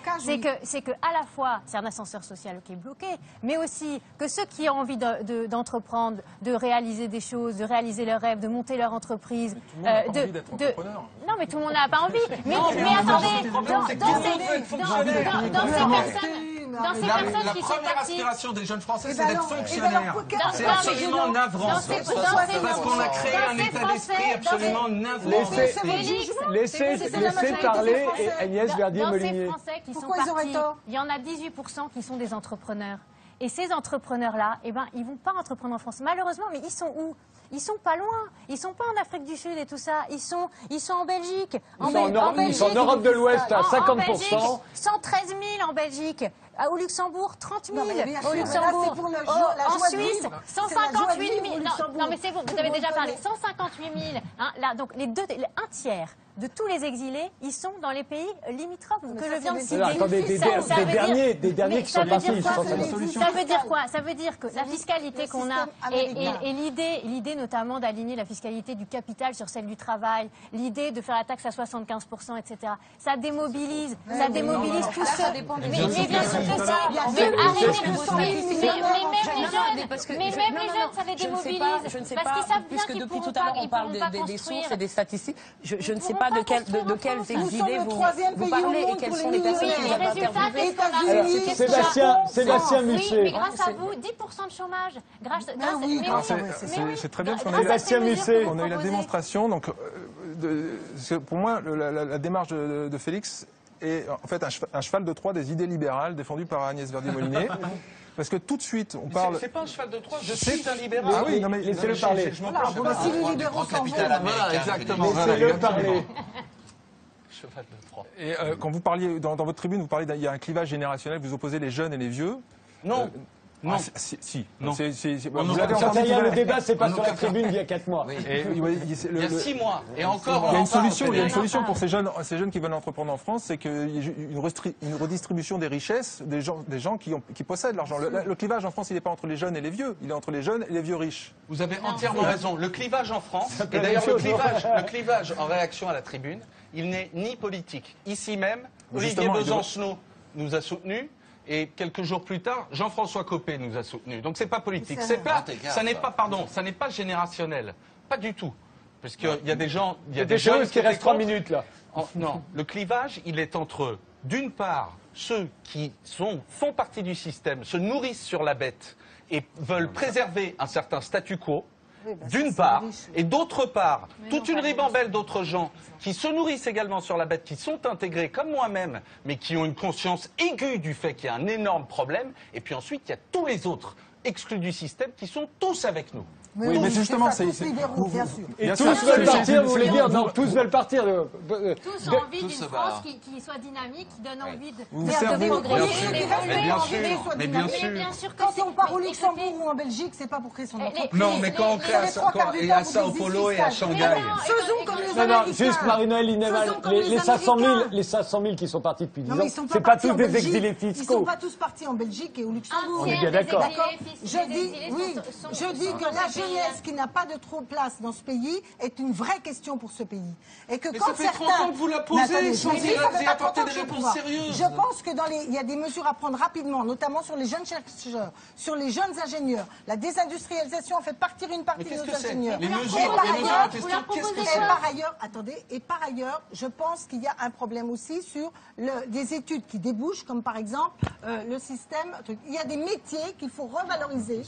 c'est que à la fois, c'est un ascenseur social qui est bloqué, mais aussi que ceux qui ont envie d'entreprendre, de réaliser des choses, de réaliser leurs rêves, de monter leur entreprise, non, mais tout le monde n'a pas envie. Mais attendez, dans ces personnes qui sont première aspiration des jeunes Français, c'est d'être fonctionnaire. C'est absolument navrant. Parce qu'on a créé un état d'esprit absolument navrant. Laissez parler Agnès Verdier-Molinier. Dans ces Français qui sont partis, il y en a 18% qui sont des entrepreneurs. Et ces entrepreneurs-là, eh ben, ils vont pas entreprendre en France, malheureusement, mais ils sont où? Ils sont pas loin. Ils sont pas en Afrique du Sud et tout ça. Ils sont en Belgique. Ils sont en Europe de l'Ouest à 50%. 113 000 en Belgique. Au Luxembourg, 30 000. Au Luxembourg. En Suisse, 158 000. Non, mais c'est bon, vous avez déjà parlé. 158 000. Là, donc, un tiers de tous les exilés, ils sont dans les pays limitrophes que je viens de citer. Attendez, des derniers qui sont partis. Ça veut dire quoi? Ça veut dire que la fiscalité qu'on a et l'idée notamment d'aligner la fiscalité du capital sur celle du travail, l'idée de faire la taxe à 75%, etc. Ça démobilise tous ceux. Mais bien sûr que ça. Mais même les jeunes, ça les démobilise. Je ne sais pas, puisque depuis tout à l'heure on parle des sources et des statistiques. Je ne sais pas de quels exilés vous parlez et quelles sont les personnes que vous avez interviewées. Sébastien Muchet. Oui, mais grâce à vous, 10% de chômage. C'est très bien parce qu'on a eu la démonstration. Donc, pour moi, la démarche de Félix est en fait un cheval de Troie des idées libérales défendues par Agnès Verdier-Molinier. Parce que tout de suite, on parle. C'est pas un cheval de Troie, je suis un libéral. Ah oui, non, mais laissez-le parler. Si les libéraux s'en vont. Voilà, exactement. Laissez-le parler. cheval de Troie. Et quand vous parliez, dans votre tribune, vous parlez qu'il y a un clivage générationnel, vous opposez les jeunes et les vieux. Non. Non. Si. Non. Vous l'avez entendu. Le débat, c'est pas sur la tribune il y a 4 mois. Il y a 6 mois. Et encore, il y a une solution pour ces jeunes qui veulent entreprendre en France, c'est qu'il y ait une redistribution des richesses des gens qui possèdent l'argent. Le clivage en France, il n'est pas entre les jeunes et les vieux, il est entre les jeunes et les vieux riches. Vous avez entièrement raison. Le clivage en France, et d'ailleurs le clivage en réaction à la tribune, il n'est ni politique. Ici même, Olivier Besancenot nous a soutenus. Et quelques jours plus tard, Jean-François Copé nous a soutenus. Donc c'est pas politique. Ça n'est pas générationnel. Pas du tout. Parce qu'il y a des gens... Il y a des jeunes qui restent 3 minutes, là. Non. Le clivage, il est entre, d'une part, ceux qui font partie du système, se nourrissent sur la bête et veulent préserver un certain statu quo, d'une part, et d'autre part, toute une ribambelle d'autres gens qui se nourrissent également sur la bête, qui sont intégrés comme moi-même, mais qui ont une conscience aiguë du fait qu'il y a un énorme problème, et puis ensuite, il y a tous les autres exclus du système qui sont tous avec nous. Oui, mais justement, c'est bien sûr. Et tous veulent partir, vous voulez dire? Non, tous veulent partir. Tous ont envie d'une France qui soit dynamique, qui donne envie de progresser, mais bien sûr. Quand on part au Luxembourg ou en Belgique, c'est pas pour créer son entreprise. Non, mais quand on crée à Sao Paulo et à Shanghai. Faisons comme les Américains. Juste Marie-Noëlle Linéval, les 500 000 qui sont partis depuis 10 ans, c'est pas tous des exilés fiscaux. Ils sont pas tous partis en Belgique et au Luxembourg. On est bien d'accord. Je dis que la jeunesse qui n'a pas de trop place dans ce pays est une vraie question pour ce pays. Et que quand ça fait 30 ans que vous la posez sans y apporter des réponses sérieuses. Je pense que il y a des mesures à prendre rapidement, notamment sur les jeunes chercheurs, sur les jeunes ingénieurs. La désindustrialisation a fait partir une partie de nos ingénieurs. Et par ailleurs, je pense qu'il y a un problème aussi sur des études qui débouchent, comme par exemple le système. Il y a des métiers qu'il faut revaloriser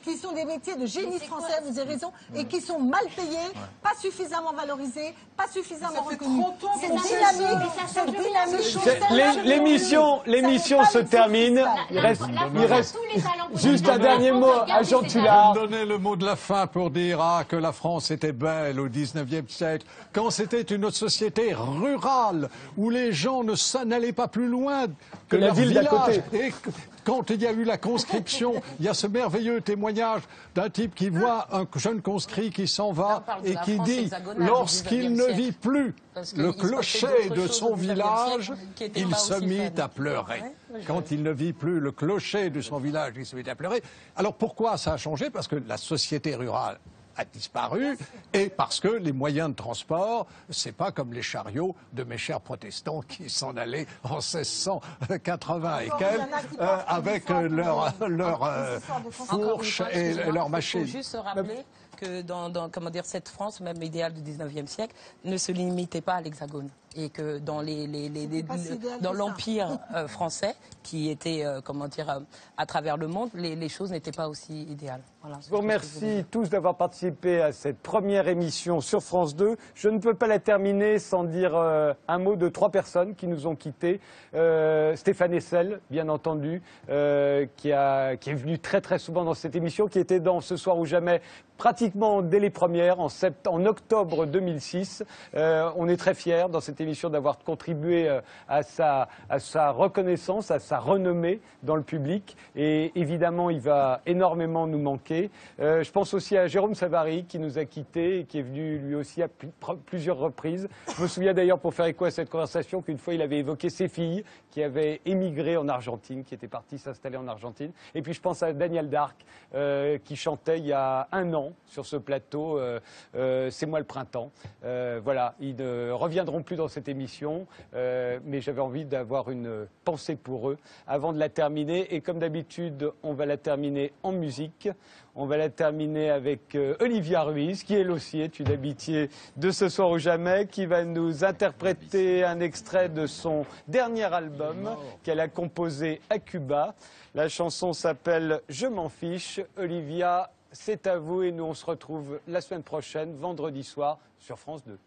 qui sont des métiers de génie français, vous avez raison, et qui sont mal payés, pas suffisamment valorisés, pas suffisamment reconnus. C'est dynamique. L'émission se termine. Il reste juste un dernier mot à Jean Tullard. Donner le mot de la fin pour dire que la France était belle au 19e siècle, quand c'était une société rurale où les gens n'allaient pas plus loin que la ville d'à côté. Et quand il y a eu la conscription, il y a ce merveilleux témoignage d'un type qui voit un jeune conscrit qui s'en va et qui dit, lorsqu'il ne vit plus le clocher de son village, il se mit à pleurer. Quand il ne vit plus le clocher de son village, il se mit à pleurer. Alors pourquoi ça a changé? Parce que la société rurale a disparu et parce que les moyens de transport, c'est pas comme les chariots de mes chers protestants qui s'en allaient en 1680 et quelques avec leur fourche et leur machine. Il faut juste se rappeler que cette France, même idéale du 19e siècle, ne se limitait pas à l'Hexagone. Et que dans l'Empire français, qui était, à travers le monde, les choses n'étaient pas aussi idéales. Voilà, je vous remercie tous d'avoir participé à cette première émission sur France 2. Je ne peux pas la terminer sans dire un mot de 3 personnes qui nous ont quittés. Stéphane Hessel, bien entendu, qui est venu très très souvent dans cette émission, qui était dans Ce soir ou jamais pratiquement dès les premières, en octobre 2006. On est très fiers dans cette émission d'avoir contribué à sa reconnaissance, à sa renommée dans le public. Et évidemment, il va énormément nous manquer. Je pense aussi à Jérôme Savary qui nous a quittés et qui est venu lui aussi à plusieurs reprises. Je me souviens d'ailleurs, pour faire écho à cette conversation, qu'une fois il avait évoqué ses filles qui avaient émigré en Argentine, qui étaient parties s'installer en Argentine. Et puis je pense à Daniel Darc qui chantait il y a 1 an sur ce plateau C'est moi le printemps. Voilà, ils ne reviendront plus dans cette émission, mais j'avais envie d'avoir une pensée pour eux avant de la terminer. Et comme d'habitude, on va la terminer en musique. On va la terminer avec Olivia Ruiz, qui elle aussi est une habituée de Ce soir ou jamais, qui va nous interpréter un extrait de son dernier album qu'elle a composé à Cuba. La chanson s'appelle Je m'en fiche. Olivia, c'est à vous et nous on se retrouve la semaine prochaine, vendredi soir, sur France 2.